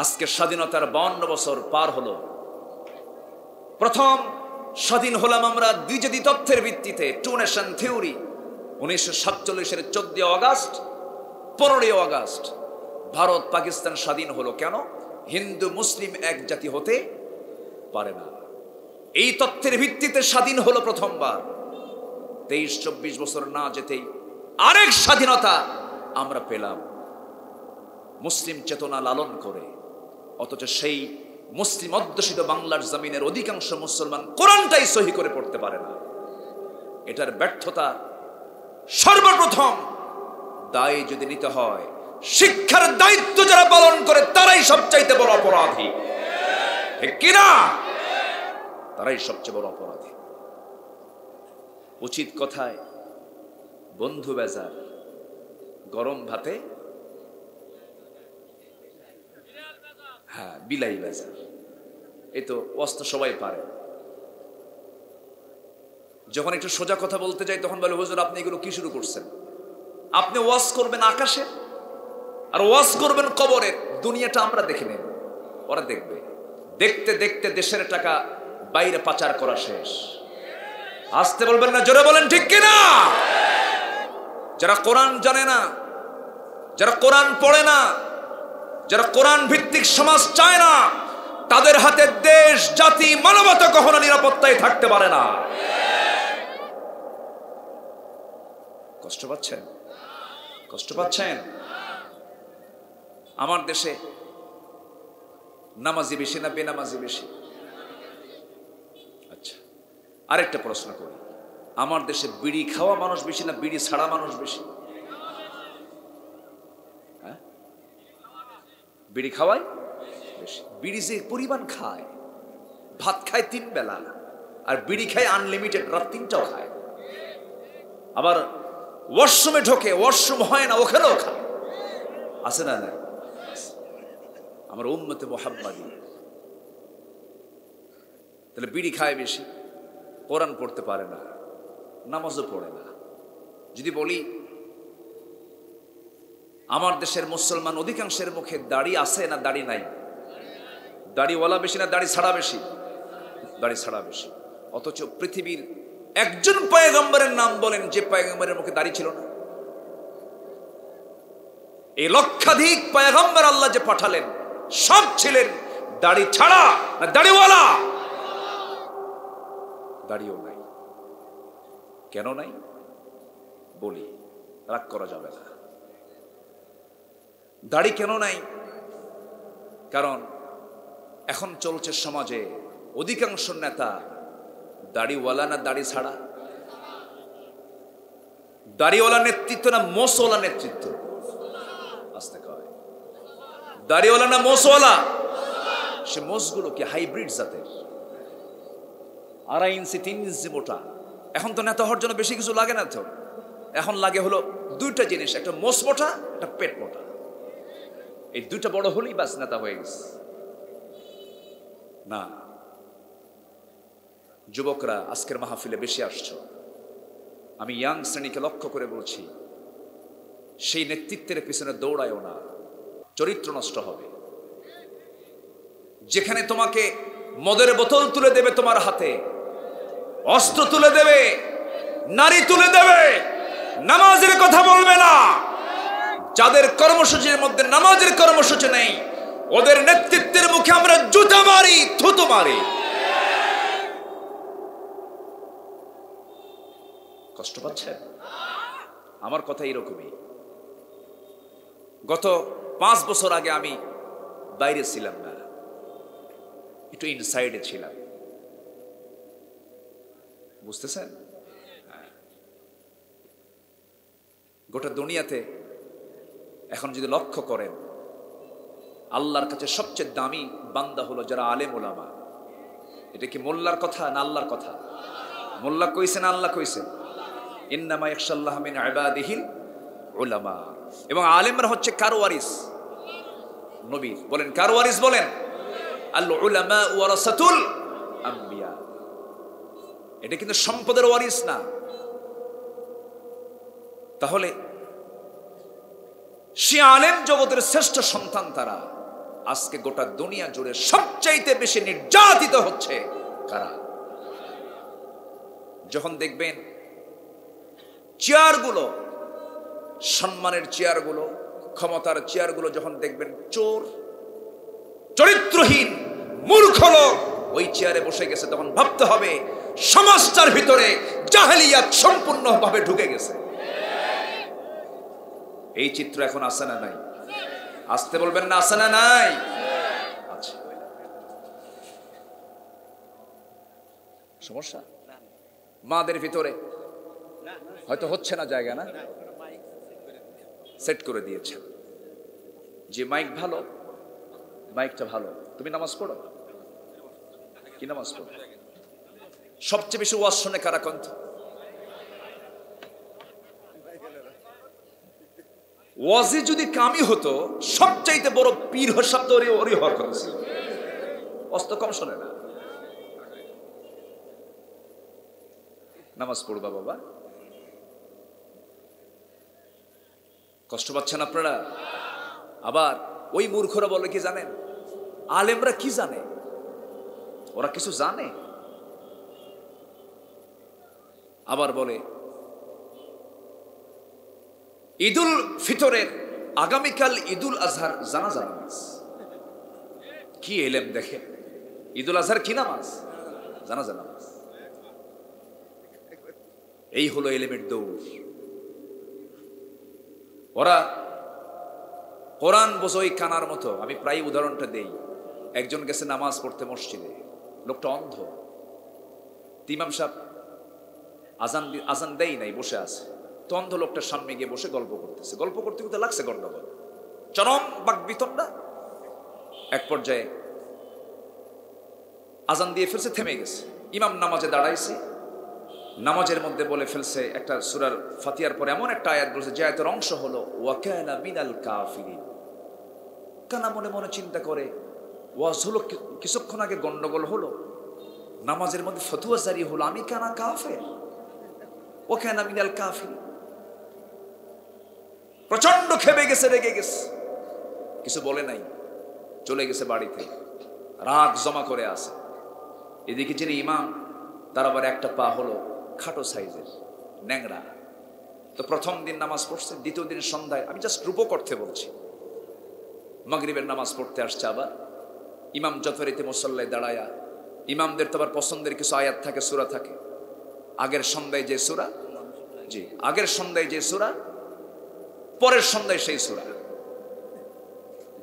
আজকে স্বাধীনতার 52 বছর পার হলো। প্রথম স্বাধীন হলাম আমরা দ্বিজাতি তথ্যের ভিত্তিতে, টু নেশন থিওরি। 1947-এর 14 আগস্ট, 15 আগস্ট ভারত পাকিস্তান স্বাধীন হলো। কেন? হিন্দু মুসলিম এক জাতি হতে পারে না। এই তথ্যের ভিত্তিতে স্বাধীন হলো প্রথমবার। 23-24 বছর না যেতেই আরেক স্বাধীনতা আমরা পেলাম, মুসলিম চেতনা লালন করে। অথচ সেই মুসলিম অধ্যুষিত বাংলার জমিনের অধিকাংশ মুসলমান কোরআনটাই সহি করে পড়তে পারে না। এটার ব্যর্থতা সর্বপ্রথম দায় যদি নিতে হয়, শিক্ষার দায়িত্ব যারা পালন করে তারাই সবচাইতে বড় অপরাধী, ঠিক কিনা? তারাই সবচেয়ে বড় অপরাধী। উচিত কথায় বন্ধু বেজার, গরম ভাতে হ্যাঁ বিলাই বেজার। এই তো অস্ত সবাই পারে। যখন একটু সোজা কথা বলতে যাই তখন বলে, হুজুর আপনি এগুলো কি শুরু করছেন? আপনি ওয়াজ করবেন আকাশে আর ওয়াজ করবেন কবরের। দুনিয়াটা আমরা দেখে নেব, ওরা দেখবে। দেখতে দেখতে দেশের টাকা বাইরে পাচার করা শেষ। আসতে বলবেন না, জোরে বলেন ঠিক কিনা? যারা কোরআন জানে না, যারা কোরআন পড়ে না, যারা কোরআন ভিত্তিক সমাজ চায় না, তাদের হাতে দেশ, জাতি, মানবতা কখনো নিরাপত্তায় থাকতে পারে না। কষ্ট পাচ্ছেন? কষ্ট পাচ্ছেন? আমার দেশে নামাজি বেশি না বেনামাজি বেশি? আচ্ছা, আরেকটা প্রশ্ন করি, আমার দেশে বিড়ি খাওয়া মানুষ বেশি না বিড়ি ছাড়া মানুষ বেশি? হ্যাঁ, বিড়ি খাওয়াই বেশি। বিড়ি যে পরিমাণ খায়, ভাত খায় 3 বেলা, আর বিড়ি খায় আনলিমিটেড, রাত 3টাও খায়। আবার ওয়াশরুমে ঢোকে, ওয়াশরুম হয় না ওখানেও খায়, আছে না? না, আমার উম্মতে মুহাম্মাদি। তাহলে বিড়ি খায় বেশি, কোরআন পড়তে পারে না, নামাজও পড়ে না। যদি বলি আমার দেশের মুসলমান অধিকাংশের মুখে দাড়ি আছে না দাড়ি নাই? দাড়িওয়ালা বেশি না দাড়ি ছাড়া বেশি? দাড়ি ছাড়া বেশি। অথচ পৃথিবীর একজন পয়গম্বরের নাম বলেন যে পয়গম্বরের মুখে দাড়ি ছিল না। এই লক্ষাধিক পয়গম্বর আল্লাহ যে পাঠালেন সব ছিলেন দাড়ি ছাড়া না দাড়িওয়ালা? দাড়িও নাই। কেন নাই বলি, রাগ করা যাবে না। দাড়ি কেন নাই? কারণ এখন চলছে সমাজে অধিকাংশ নেতা দাড়িওয়ালা না দাড়ি ছাড়া? দাড়িওয়ালা নেতৃত্ব না মোসওয়ালা নেতৃত্ব? আসতে কয় দাড়িওয়ালা না মোসওয়ালা? সে মোসগুলো কি হাইব্রিড জাতের, 2.5 ইঞ্চি 3 ইঞ্চি মোটা। এখন তো নেতা হওয়ার জন্য বেশি কিছু লাগে না তো, এখন লাগে হলো 2টা জিনিস, একটা মোস মোটা, একটা পেট মোটা। এই 2টা বড় হলেই বাস নেতা হয়ে গেছে। না, যুবকরা আজকের মাহফিলে বেশি আসছো, আমি ইয়াং শ্রেণীকে লক্ষ্য করে বলছি, সেই নেতৃত্বের পিছনে দৌড়ায়ও না, চরিত্র নষ্ট হবে। যেখানে তোমাকে মদের বোতল তুলে দেবে তোমার হাতে, অস্ত্র তুলে দেবে, নারী তুলে দেবে, নামাজের কথা বলবে না, যাদের কর্মসূচির মধ্যে নামাজের কর্মসূচি নেই, ওদের নেতৃত্বের মুখে আমরা জুতা মারি, থুতু মারি। কষ্ট পাচ্ছেন? আমার কথা এরকমই। গত 5 বছর আগে আমি বাইরে ছিলাম না, একটু ইনসাইডে ছিলাম, বুঝতেছেন? গোটা দুনিয়াতে এখন যদি লক্ষ্য করেন, আল্লাহর কাছে সবচেয়ে দামি বান্দা হলো যারা আলেম ওলামা। এটা কি মোল্লার কথা না আল্লাহর কথা? মোল্লা কইছে না আল্লাহ কইছে? ইন্নামা ইয়াখশাল্লাহ মিন ইবাদিহিল উলামা। এবং আলেমরা হচ্ছে কার ওয়ারিস? নবীর। বলেন কার ওয়ারিস? বলেন আল উলামা ওয়ারাসাতুল আম্বিয়া। এটা কিন্তু সম্পদের ওয়ারিস না। তাহলে সে আলেম জগতের শ্রেষ্ঠ সন্তান তারা আজকে গোটা দুনিয়া জুড়ে সবচাইতে বেশি নির্যাতিত হচ্ছে কারা? যখন দেখবেন চেয়ারগুলো, সম্মানের চেয়ারগুলো, ক্ষমতার চেয়ারগুলো যখন দেখবেন চোর, চরিত্রহীন, মূর্খ লোক ওই চেয়ারে বসে গেছে, তখন ভাবতে হবে সমাজটার ভিতরে জাহেলিয়াত সম্পূর্ণভাবে ঢুকে গেছে। এই চিত্র এখন আছে না নাই? আসতে বলবেন না, আছে না নাই? আচ্ছা, সমস্যা মাদের ভিতরে হয়তো হচ্ছে না, জায়গা না, সেট করে দিয়েছেন যে মাইক ভালো, মাইকটা ভালো, তুমি নামাজ পড়ো কি? নামাজ পড়ো। সবচেয়ে বেশি ওয়াজ শুনে কারা কণ্ঠ? ওয়াজে যদি কামি হতো, সবচাইতে বড় পীর শব্দ ওরই হওয়ার কথা ছিল। অস্ত কম শোনে না। নামাজ পড়বা বাবা। কষ্ট পাচ্ছেন আপনারা? আবার ওই মূর্খরা বলে কি জানেন? আলেমরা কি জানে? ওরা কিছু জানে? আবার বলে ঈদুল ফিতরের আগামীকাল ঈদুল আজহার জানাজা নামাজ। কি এলেম দেখে! ঈদুল আজহার কি নামাজ? জানাজা নামাজ। এই হলো এলেমের দৌড়। ওরা কোরআন বোঝই কানার মতো। আমি প্রায় উদাহরণটা দেই। একজন গেছে নামাজ পড়তে মসজিদে, লোকটা অন্ধ, ইমাম সাহেব আজান দেই নাই, বসে আছে। তো অন্ধ লোকটার সামনে গিয়ে বসে গল্প করতেছে। গল্প করতে করতে লাগছে গন্ডগোল, চরম বাকবিতণ্ডা। এক পর্যায়ে আজান দিয়ে ফেলছে, থেমে গেছে। ইমাম নামাজে দাঁড়াইছে, নামাজের মধ্যে বলে ফেলছে একটা সূরার ফাতিহার পরে এমন একটা আয়াত বলছে যে আয়াতের অংশ হলো ওয়া কানা মিনাল কাফিরিন। কানা মনে মনে চিন্তা করে, ওয়াজ হলো কিছুক্ষণ আগে, গন্ডগোল হলো, নামাজের মধ্যে ফতোয়া জারি হলো, আমি কানা কাফের, ওয়া কানা মিনাল কাফিরিন। প্রচন্ড খেপে গেছে, রেগে গেছে, কিছু বলে নাই, চলে গেছে বাড়িতে, রাগ জমা করে আছে। এদিকে যিনি ইমাম, তার আবার একটা পা হলো খাটো সাইজের, ন্যাংরা। তো প্রথম দিন নামাজ পড়ছে, দ্বিতীয় দিন সন্ধ্যায়, আমি জাস্ট রূপক অর্থে বলছি, মাগরিবের নামাজ পড়তে আসছে। আবার ইমাম যথারীতি মুসল্লায় দাঁড়ায়া, ইমামদের তো আবার পছন্দের কিছু আয়াত থাকে, সূরা থাকে। আগের সন্ধ্যায় যে সূরা, জি আগের সন্ধ্যায় যে সূরা, পরের সন্ধ্যায় সেই সূরা।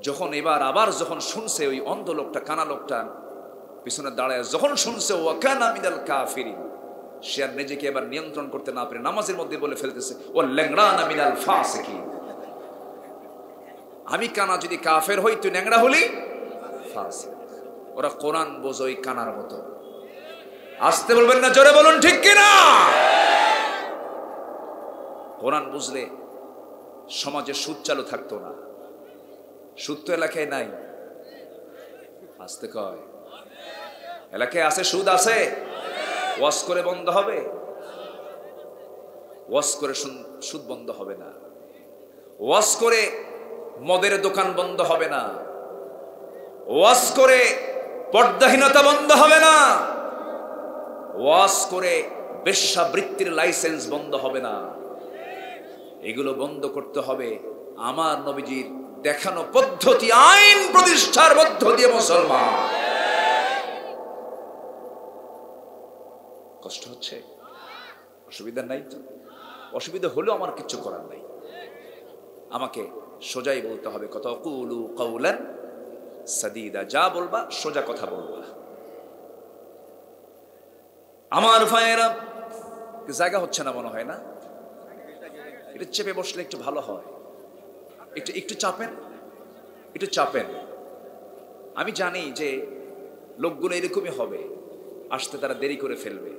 যখন এবার আবার যখন শুনছে, ওই অন্ধ লোকটা, কানা লোকটা পিছনে দাঁড়ায় যখন শুনছে ওয়া কানা মিনাল কাফিরিন, সে আর নিজেকে এবার নিয়ন্ত্রণ করতে না পারে নামাজের মধ্যে বলে ফেলতেছে ওয়া ল্যাংড়ানা মিনাল ফাসিকিন। আমি কানা যদি কাফের হই, তুই ন্যাংড়া হলি ফাসিক। ওরা কোরআন বোঝে ওই কানার মতো। আসতে বলবেন না, জোরে বলুন ঠিক কিনা। কোরআন বুঝলে সমাজে সুদ চালু থাকতো না। সুদ তো এলাকায় নাই, আসতে কয় এলাকায় আছে, সুদ আছে। ওয়াজ করে বন্ধ হবে? ওয়াজ করে সুদ বন্ধ হবে না। ওয়াজ করে মদের দোকান বন্ধ হবে না। ওয়াজ করে পর্দাহীনতা বন্ধ হবে না। ওয়াজ করে বেশ্যাবৃত্তির লাইসেন্স বন্ধ হবে না। এগুলো বন্ধ করতে হবে আমার নবীজির দেখানো পদ্ধতি, আইন প্রতিষ্ঠার মধ্য দিয়ে। মুসলমান কষ্ট হচ্ছে, অসুবিধা নাই তো? অসুবিধা হলেও আমার কিছু করার নাই, আমাকে সোজাই বলতে হবে। কত কুলু কাউলান সাদীদা, যা বলবা সোজা কথা বলবা। আমার ভাইয়েরা, জায়গা হচ্ছে না মনে হয় না? এটা চেপে বসলে একটু ভালো হয়। একটু চাপেন, একটু চাপেন। আমি জানি যে লোকগুলো এরকমই হবে, আসতে তারা দেরি করে ফেলবে।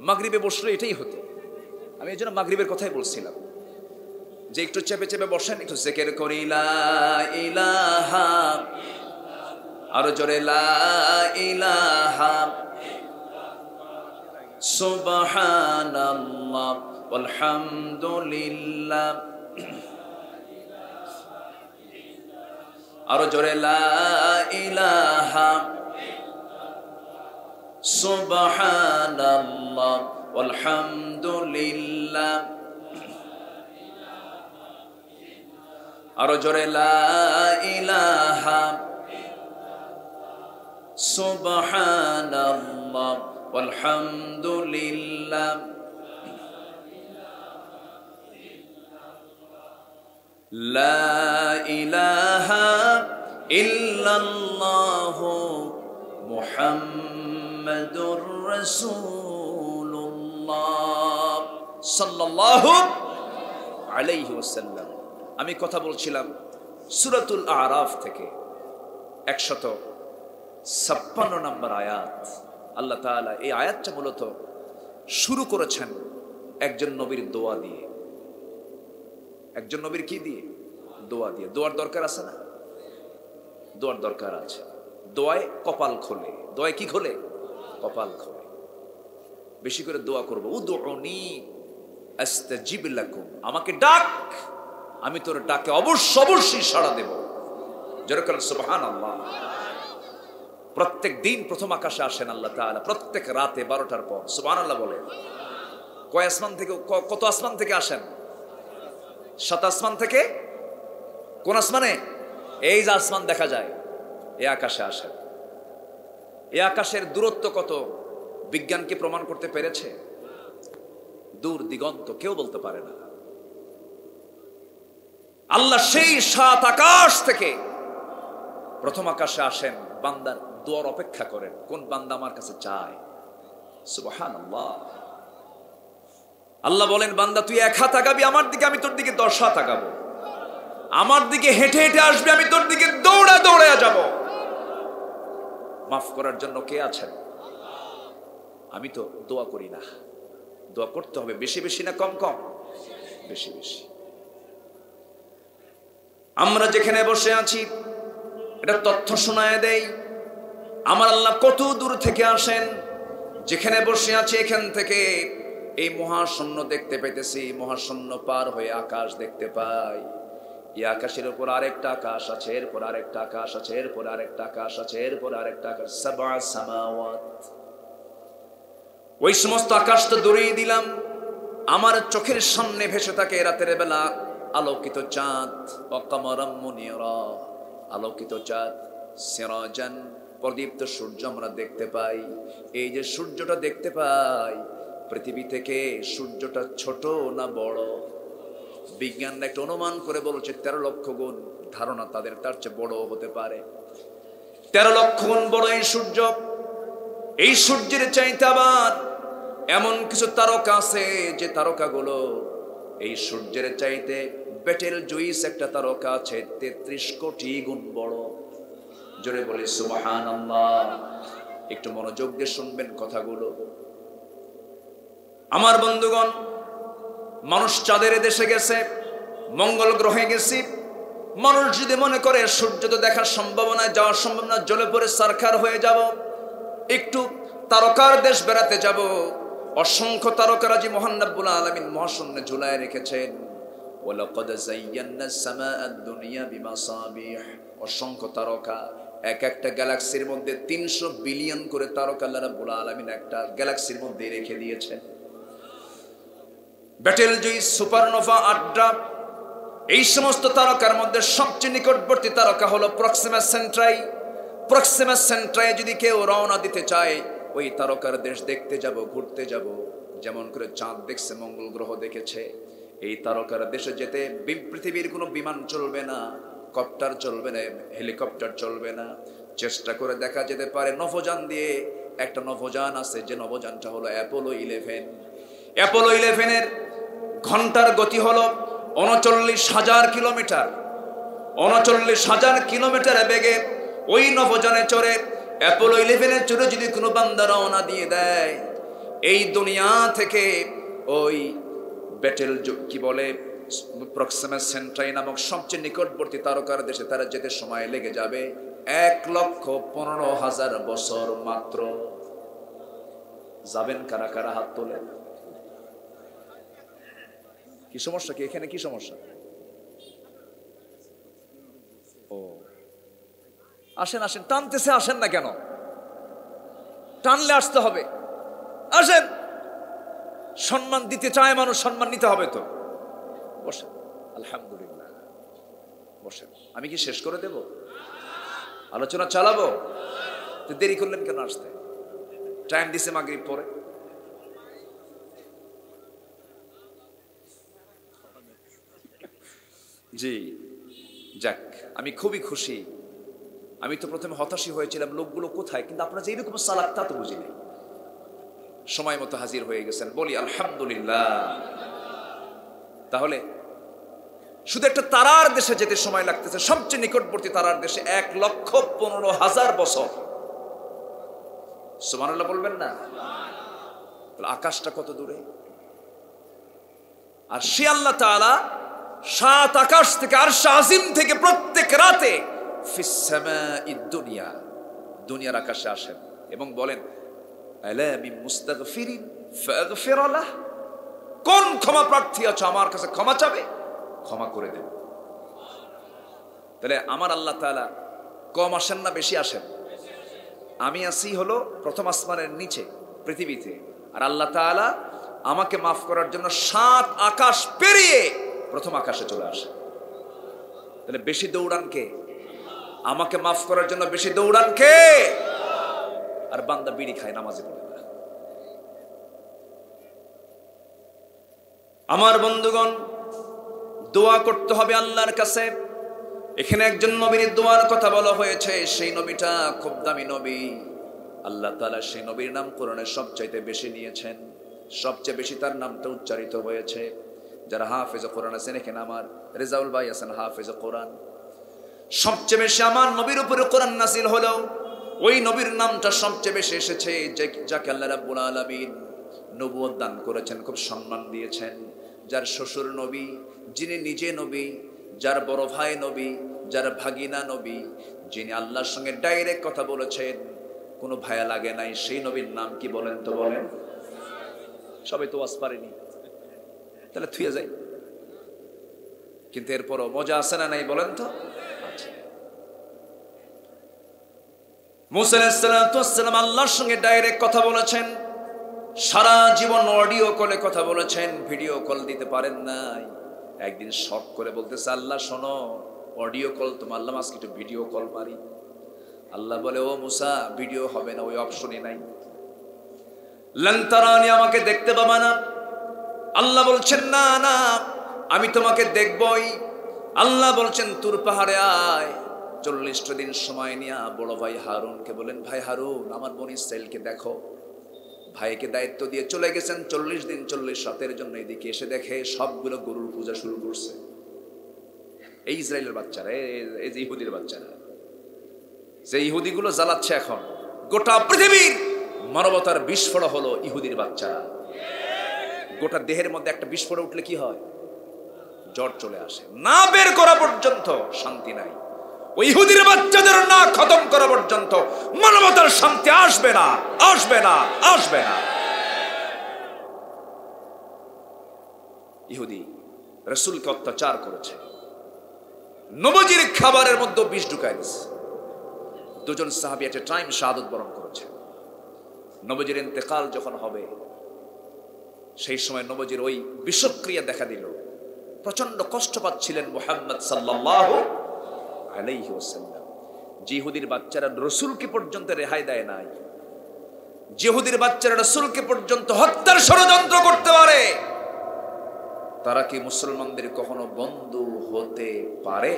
মাগরিবে বসলে এটাই হতো। আমি এই জন্য মাগরিবের কথাই বলছিলাম যে একটু চেপে চেপে বসেন, একটু জিকির করি লা ইলাহা, আরো জোরে লা ইলাহা সুবহানাল্লাহ আলহামদুলিল্লাহ, আরো জোরে লা ইলাহা সুবহানাল্লাহ আলহামদুলিল্লাহ, আরো জোরে লা ইলাহা সুবহানাল্লাহ আলহামদুলিল্লাহ, লা ইলাহা ইল্লাল্লাহু মুহাম্মাদুর রাসূলুল্লাহ সাল্লাল্লাহু আলাইহি ওয়াসাল্লাম। আমি কথা বলছিলাম সূরাতুল আরাফ থেকে 156 নম্বর আয়াত। আল্লাহ তাআলা এই আয়াতটা মূলত শুরু করেছেন একজন নবীর দোয়া দিয়ে। একজন নবীর কি দিয়ে? দোয়া দিয়ে। দোয়ার দরকার আছে না? দোয়ার দরকার আছে। দোয়ায় কপাল খোলে। দোয়ায় কি খোলে? কপাল খোলে। বেশি করে দোয়া করবো। উদউনি আস্তাজিব লাকুম, আমাকে ডাক, আমি তোর ডাকে অবশ্যই সাড়া দেব। যেরকম সুবহানাল্লাহ। প্রত্যেক দিন প্রথম আকাশে আসেন আল্লাহ তাআলা, প্রত্যেক রাতে 12টার পর। সুবহানাল্লাহ বলে। কয় আসমান থেকে, কত আসমান থেকে আসেন? 7 আসমান থেকে। কোন আসমানে? এই যে আসমান দেখা যায়, এই আকাশে আসেন। এই আকাশের দূরত্ব কত বিজ্ঞানকে প্রমাণ করতে পেরেছে? দূর দিগন্ত, কেউ বলতে পারে না। আল্লাহ সেই 7 আকাশ থেকে প্রথম আকাশে আসেন, বান্দার দোয়ার অপেক্ষা করেন। কোন বান্দা আমার কাছে চায়? সুবহানাল্লাহ। আল্লাহ বলেন, বান্দা তুই 1 হাত আগাবি আমার দিকে, আমি তোর দিকে 10 হাত আগাবো। আমার দিকে হেঁটে হেঁটে আসবি, আমি তোর দিকে দৌড়া দৌড়া যাব। মাফ করার জন্য কে আছেন? আমি তো দোয়া করি না। দোয়া করতে হবে বেশি বেশি না কম কম? বেশি বেশি। আমরা যেখানে বসে আছি এটা তথ্য শোনায় দেই, আমার আল্লাহ কত দূর থেকে আসেন। যেখানে বসে আছি এখান থেকে এই মহাশূন্য দেখতে পেতেছি, মহাশূন্য পার হয়ে আকাশ দেখতে পাই। এই আকাশের উপর আরেকটা আকাশ আছে, এরপর আরেকটা আকাশ আছে, এরপর আরেকটা আকাশ আছে, এরপর আরেকটা আকাশ। সাবআ সামাওয়াত। ওই সমস্ত আকাশ তো দূরেই দিলাম, আমার চোখের সামনে ভেসে থাকে রাতের বেলা আলোকিত চাঁদ। ওয়াকামারাম মুনিরা, আলোকিত চাঁদ। সিরাজান, প্রদীপ্ত সূর্য আমরা দেখতে পাই। এই যে সূর্যটা দেখতে পাই, পৃথিবী থেকে সূর্যটা ছোট না বড়? বিজ্ঞানরা একটা অনুমান করে বলছে 13 লক্ষ গুণ ধারণা তাদের তার চেয়ে বড় হতে পারে। 13 লক্ষ গুণ বড় এই সূর্য। এই সূর্যের চাইতে আবার এমন কিছু তারকা আছে যে তারকাগুলো এই সূর্যের চাইতে বেটেল জুইস একটা তারকা আছে 33 কোটি গুণ বড়। জোরে বলে সুবহানাল্লাহ। একটু মনোযোগ দিয়ে শুনবেন কথাগুলো। আমার বন্ধুগণ, মানুষ চাঁদের দেশে গেছে, মঙ্গল গ্রহে গেছি। মানুষ যদি মনে করে সূর্য তো দেখার সম্ভাবনা, যাওয়ার সম্ভাবনা, জ্বলে পড়ে সারখার হয়ে যাব, একটু তারকার দেশ বেড়াতে যাব। অসংখ্য তারকারাজি মহান রব্বুল আলামিন মহাশূন্যে ঝুলায় রেখেছেন। ওয়ালাকাদ যায়্যানাস সামাআদ দুনিয়া বিমাসাবিহ। অসংখ্য তারকা, এক একটা গ্যালাক্সির মধ্যে 300 বিলিয়ন করে তারকা আল্লাহ রাব্বুল আলামিন একটা গ্যালাক্সির মধ্যে রেখে দিয়েছেন। বেটেলজুইস, সুপারনোভা, আড্রা, এই সমস্ত তারকার মধ্যে সবচেয়ে নিকটবর্তী তারকা হলো প্রক্সিমা সেন্ট্রাই। প্রক্সিমা সেন্ট্রাই যদি কেউ রওনা দিতে চায়, ওই তারকার দেশ দেখতে যাব, ঘুরতে যাব। যেমন করে চাঁদ দেখছে, মঙ্গল গ্রহ দেখেছে, এই তারকার দেশে যেতে পৃথিবীর কোনো বিমান চলবে না, কপ্টার চলবে না, হেলিকপ্টার চলবে না। চেষ্টা করে দেখা যেতে পারে নভোযান দিয়ে। একটা নভোযান আছে, যে নভোযানটা হলো অ্যাপোলো 11। অ্যাপোলো 11-এর ঘন্টার গতি হলো 39,000 কিলোমিটার। 39,000 কিলোমিটার বেগে ওই নভোযানে চড়ে, অ্যাপোলো 11-এ চড়ে যদি কোনো বান্দা রওনা দিয়ে দেয়, এই দুনিয়া থেকে ওই বেটেল কি বলে প্রক্সিমা সেন্ট্রাই নামক সবচেয়ে নিকটবর্তী তারকার দেশে তারা যেতে সময় লেগে যাবে 1,15,000 বছর মাত্র। যাবেন কারা কারা? হাত তোলেন। কি সমস্যা? কি এখানে কি সমস্যা? ও আসেন আসেন, টানতেছে, আসেন না কেন? টানলে আসতে হবে, আসেন। সম্মান দিতে চায় মানুষ, সম্মান নিতে হবে তো। বসেন, আলহামদুলিল্লাহ বসেন। আমি কি শেষ করে দেব? আলোচনা চালাবো? তো দেরি করলেন কেন আসতে? টাইম দিছে মাগরিব পরে। জি যাক, আমি খুবই খুশি। আমি তো প্রথমে হতাশই হয়েছিলাম, লোকগুলো কোথায়, কিন্তু আপনারা যে এরকম সালাত তা তো বুঝিনি। সময় মতো হাজির হয়ে গেছেন, বলি আলহামদুলিল্লাহ। তাহলে শুধু একটা তারার দেশে যেতে সময় লাগতেছে, সবচেয়ে নিকটবর্তী তারার দেশে 1,15,000 বছর। সুবহানাল্লাহ বলবেন না? আকাশটা কত দূরে! আর সে আল্লাহ তাআলা 7 আকাশ থেকে, আরশ আজিম থেকে প্রত্যেক রাতে ফিস সামাঈদ দুনিয়া, দুনিয়ার আকাশে আসেন এবং বলেন আলা মিন মুস্তাগফিরিন ফাগফির লাহ। কোন ক্ষমা প্রার্থী আছে আমার কাছে ক্ষমা চাবে, ক্ষমা করে দেব। তাহলে আমার আল্লাহ তাআলা কম আসেন না বেশি আসেন? আমি আসি হলো প্রথম আসমানের নিচে পৃথিবীতে, আর আল্লাহ তাআলা আমাকে মাফ করার জন্য 7 আকাশ পেরিয়ে প্রথম আকাশে চলে আসে। তাহলে বেশি দৌড়ান কে? আমাকে মাফ করার জন্য বেশি দৌড়ান কে? আর বান্দা বিড়ি খায়, নামাজে পড়ে না। আমার বন্ধুগণ, দোয়া করতে হবে আল্লাহর কাছে। এখানে একজন নবীর দোয়ার কথা বলা হয়েছে, সেই নবীটা খুব দামি নবী। আল্লাহ তাআলা সেই নবীর নাম কোরআনে সবচাইতে বেশি নিয়েছেন, সবচেয়ে বেশি তার নামটা উচ্চারিত হয়েছে। যারা হাফেজ কোরআন আছেন এখানে আমার রেজাউল ভাই আছেন হাফেজ কোরআন, সবচেয়ে বেশি আমার নবীর উপরে কোরআন নাযিল হলো ওই নবীর নামটা সবচেয়ে বেশি এসেছে, যাকে আল্লাহ রাব্বুল আলামিন নবুয়ত দান করেছেন, খুব সম্মান দিয়েছেন। যার শ্বশুর নবী, যিনি নিজে নবী, যার বড় ভাই নবী, যার ভাগিনা নবী, যিনি আল্লাহর সঙ্গে ডাইরেক্ট কথা বলেছেন, কোনো ভায়া লাগে নাই, সেই নবীর নাম কি বলেন তো বলেন? সবাই তো ওয়াজ পারেনি, তাহলে থুয়ে যাই। কিন্তু এরপরও মজা আছে না নাই বলেন তো? মুসা আলাইহিস সালাতু ওয়াস সালাম আল্লাহর সঙ্গে ডাইরেক্ট কথা বলেছেন, সারা জীবন অডিও কলে কথা বলেছেন, ভিডিও কল দিতে পারেন নাই। একদিন শর্ট করে বলতেছে, আল্লাহ শোনো, অডিও কল তো মারলাম, আজকে একটু ভিডিও কল মারি। আল্লাহ বলে, ও মুসা, ভিডিও হবে না, ওই অপশনই নাই। লান তারানি, আমাকে দেখতে পাবা না। আল্লাহ বলছেন, না না, আমি তোমাকে দেখবই। আল্লাহ বলছেন, তুর পাহাড়ে আয়, 40টা দিন সময় নিয়ে বড় ভাই হারুনকে বলেন, ভাই হারুন, আমার বোন ইসরাইলকে দেখো। ভাইকে দায়িত্ব দিয়ে চলে গেছেন 40 দিন 40 রাতের জন্য। এদিকে এসে দেখে সবগুলো গরুর পূজা শুরু করছে। এই ইসরায়েলের বাচ্চারা, এই যে ইহুদির বাচ্চারা, যে ইহুদিগুলো জ্বালাচ্ছে এখন গোটা পৃথিবীর মানবতার বিস্ফোরণ হলো ইহুদির বাচ্চারা। গোটা দেহের মধ্যে একটা বিস্ফোরণ উঠলে কি হয়? জ্বর চলে আসে। না বের করা পর্যন্ত শান্তি নাই। ওই ইহুদির বাচ্চাদের না খতম করা পর্যন্ত মানবতার শান্তি আসবে না, আসবে না, আসবে না। ইহুদি রাসূলকে অত্যাচার করেছে, নবজির খাবারের মধ্যে বিষ ঢুকায় দিয়েছে। দুজন সাহাবী এট এ টাইম শাহাদাত বরণ করেছে। নবজির ইন্তেকাল যখন হবে, সেই সময় নবজির ওই বিষক্রিয়া দেখা দিল। প্রচন্ড কষ্ট পাচ্ছিলেন মুহাম্মদ সাল্লাল্লাহু আলাইহি ওয়াসাল্লাম। জিহুদির বাচ্চারা রাসূলকে পর্যন্ত রেহাই দেয় নাই। জিহুদির বাচ্চারা রাসূলকে পর্যন্ত হত্যার ষড়যন্ত্র করতে পারে। তারা কি মুসলমানদের কখনো বন্ধু হতে পারে?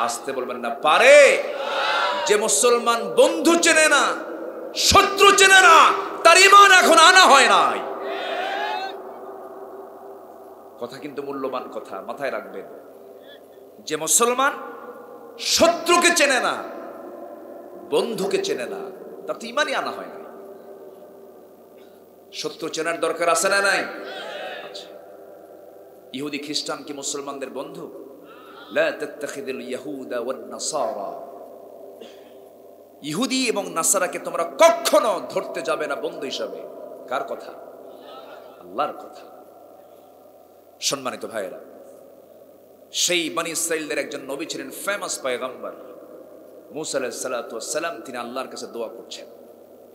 আসতে বলবেন না, পারে। যে মুসলমান বন্ধু চেনে না, শত্রু চেনে না, তার ঈমান এখন আনা হয় নাই। কথা কিন্তু মূল্যবান কথা, মাথায় রাখবেন। যে মুসলমান শত্রুকে চেনে না, বন্ধুকে চেনে না, তার তো ঈমানই আনা হয় না। শত্রু চেনার দরকার আছে না নাই? ইহুদি খ্রিস্টান কি মুসলমানদের বন্ধু? লা তাত্তাখিযুল ইয়াহুদা ওয়ান নাসারা, ইহুদি এবং নাসারাকে তোমরা কখনো ধরতে যাবে না বন্ধু হিসাবে। কার কথা? আল্লাহর কথা। সম্মানিত ভাইয়েরা, সেই বনি ইসরাইলদের একজন নবী ছিলেন, ফেমাস পয়গম্বর মুসা আলাইহিস সালাতু ওয়াস সালাম। তিনি আল্লাহর কাছে দোয়া করছেন।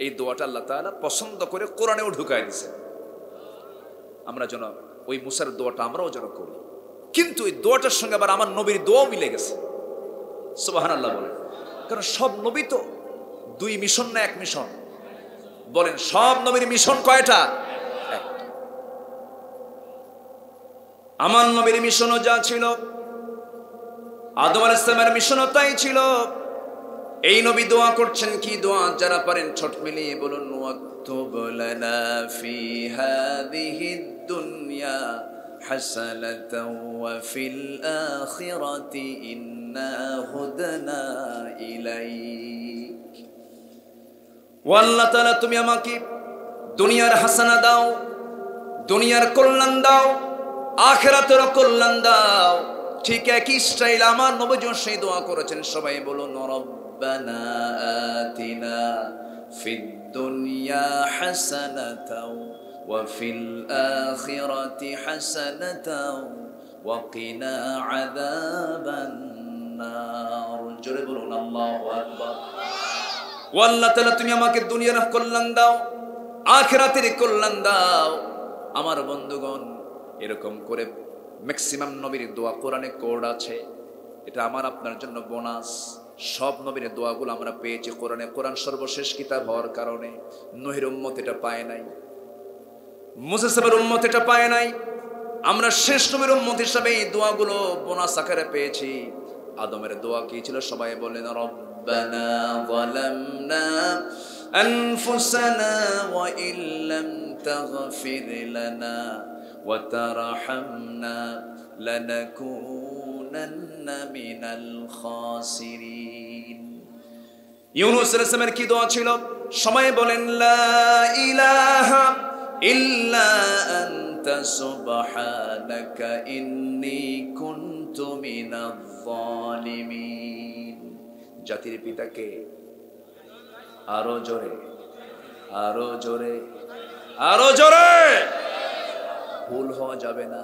এই দোয়াটা আল্লাহ তাআলা পছন্দ করে কোরআনেও ঢুকায় দিয়েছেন। আমরা যেন ওই মুসার দোয়াটা আমরাও যেন করি। কিন্তু এই দোয়াটার সঙ্গে আবার আমার নবীর দোয়াও মিলে গেছে। সুবহানাল্লাহ বলেন। কারণ সব নবী তো 2 মিশন না 1 মিশন? বলেন, সব নবীর মিশন কয়টা? একটা। আমার নবীর মিশনও যা ছিল, আদম আলাইহিস সালামের মিশনও তাই ছিল। এই নবী দোয়া করছেন, কি দোয়া? যারা পারেন ছোট মিলিয়ে বলুন, ওয়াকতুব লানা ফি হাযিহিদ দুনিয়া হাসানাতাও ওয়া ফিল আখিরাতি ইন্না হুদনা ইলাইক। ও আল্লাহ তাআলা, তুমি আমাকে দুনিয়ার হাসানা দাও, দুনিয়ার কল্যাণ দাও, আখিরাতের কল্যাণ দাও। ঠিক একই স্টাইল আমার নবী সেই দোয়া করেছেন। সবাই বলুন, রব্বানা আতিনা ফিদ দুনিয়া হাসানাতাও ওয়া ফিল আখিরাতি হাসানাতাও ওয়া কিনা আযাবান নার। জোরে বলুন আল্লাহু আকবার। ও আল্লাহ তাআলা, তুমি আমাকে দুনিয়ার কল্যাণ দাও, আখিরাতের কল্যাণ দাও। আমার বন্ধুগণ, এরকম করে ম্যাক্সিমাম নবীর দোয়া কোরআনে কোড আছে। এটা আমার আপনার জন্য বোনাস। সব নবীর দোয়াগুলো আমরা পেয়েছি কোরআনে। কোরআন সর্বশেষ কিতাব হওয়ার কারণে নূহের উম্মত এটা পায় নাই, মুসা সাহেবের উম্মত এটা পায় নাই। আমরা শেষ নবীর উম্মত হিসাবে এই দোয়াগুলো বোনাস আকারে পেয়েছি। আদমের দোয়া কি ছিল? সবাই বলেন, রব্বানা যালামনা أنفسنا وإن لم تغفر لنا وترحمنا لنكونن من الخاسرين ইউনূস আলাইহিস সালামের কি দোয়া ছিল? সময় বলেন লা ইলাহা ইল্লা আনতা সুবহানাকা ইন্নী কুনতু মিনাজ জালিমিন। জাতির পিতাকে আরো জোরে, আরো জোরে, আরো জোরে। ভুল হওয়া যাবে না,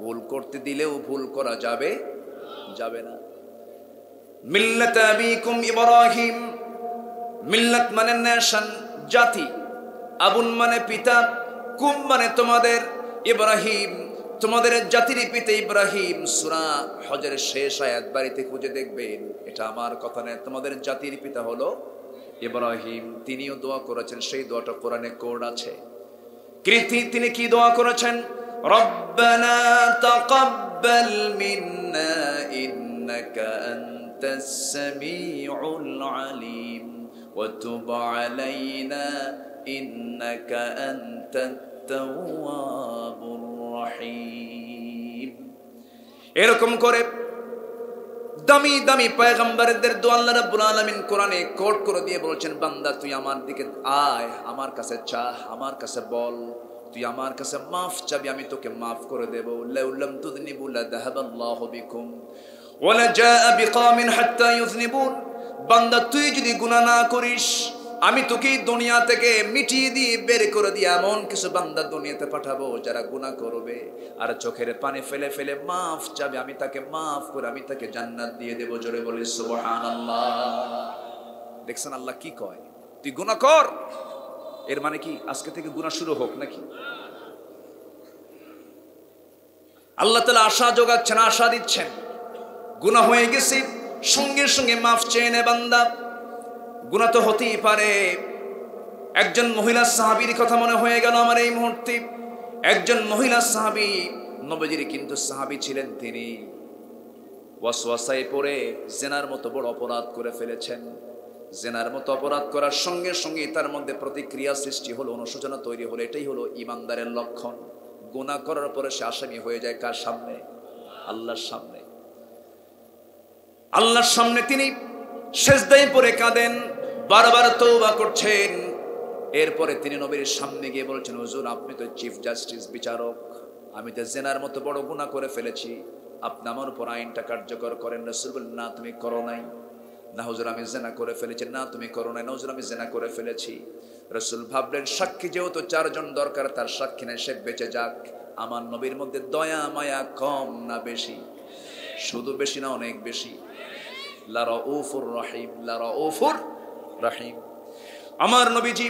ভুল করতে দিলেও ভুল করা যাবে যাবে না। মিল্লাত আবিকুম ইব্রাহিম, মিল্লাত মানে নেশন, জাতি, আবুন মানে পিতা, কুম মানে তোমাদের, ইব্রাহিম তোমাদের জাতির পিতা ইব্রাহিম। সূরা হজরের শেষ আয়াত বাড়িতে খুঁজে দেখবেন, এটা আমার কথা নয়, তোমাদের জাতির পিতা হলো ইব্রাহিম। তিনিও দোয়া করেছেন, সেই দোয়াটা কোরআনে কোড আছে। তিনি কি দোয়া করেছেন? রব্বানা তাকাব্বাল মিন্না ইন্নাকা আনতাস সামিউল আলিম ওয়া তুব আলাইনা ইন্নাকা আনতাত তাওয়াবুর রহিম। এরকম করে দামি দামি পয়গম্বরদের দোয়া আল্লাহ রাব্বুল আলামিন কোরআনে কোট করে দিয়ে বলছেন, বান্দা তুই আমার দিকে আয়, আমার কাছে চাহ, আমার কাছে বল, তুই আমার কাছে মাফ চাবি, আমি তোকে মাফ করে দেব। লাউ লাম তুযনিবু লাযাহাবাল্লাহু বিকুম ওয়া লাজাআ বিকওমিন হাত্তা ইউযনিবুন। বান্দা তুই যদি গুনাহ না করিস, আমি তোকে দুনিয়া থেকে মিটিয়ে দিয়ে বের করে দিয়ে এমন কিছু বান্দা দুনিয়াতে পাঠাবো যারা গুনাহ করবে আর চোখের পানি ফেলে ফেলে মাফ চাবে, আমি তাকে মাফ করে আমি তাকে জান্নাত দিয়ে দেব। জোরে বলি সুবহানাল্লাহ। দেখছেন আল্লাহ কি কয়? তুই গুনাহ কর, এর মানে কি আজকে থেকে গুনাহ শুরু হোক নাকি? আল্লাহ তাআলা আশা যোগাচ্ছেন, আশা দিচ্ছেন। গুনাহ হয়ে গেছে, সঙ্গে সঙ্গে মাফ চেয়ে নে বান্দা। গুনাহ তো হতেই পারে। একজন মহিলা সাহাবীর কথা মনে হয়ে গেল আমার এই মুহূর্তে। একজন মহিলা সাহাবী, নবীজির কিন্তু সাহাবী ছিলেন, তিনি ওয়াসওয়াসায় পড়ে জিনার মতো বড় অপরাধ করে ফেলেছেন। জিনার মতো অপরাধ করার সঙ্গে সঙ্গে তার মধ্যে প্রতিক্রিয়া সৃষ্টি হলো, অনুশোচনা তৈরি হলো। এটাই হলো ঈমানদারের লক্ষণ। গুনাহ করার পরে সে আসামি হয়ে যায় কার সামনে? আল্লাহর সামনে। আল্লাহর সামনে তিনি সেজদায় পড়ে কাঁদেন, বারবার তওবা করছেন। এরপরে তিনি নবীর সামনে গিয়ে বলছেন, হুজুর আপনি তো চিফ জাস্টিস, বিচারক, আমি তো জিনার মতো বড় গুনাহ করে ফেলেছি, আপনি আমার উপর আইনটা কার্যকর করেন। রাসূল বললেন, না তুমি করো নাই। না হুজুর আমি জিনা করে ফেলেছি। না তুমি করো নাই। না হুজুর আমি জিনা করে ফেলেছি। রাসূল ভাবলেন সাক্ষী যেহেতু চারজন দরকার, তার সাক্ষী নাই, সে বেঁচে যাক। আমার নবীর মধ্যে দয়া মায়া কম না বেশি? শুধু বেশি না, অনেক বেশি। লা রাউফুর রহিম, লা রাউফুর রহিম। আমার নবীজি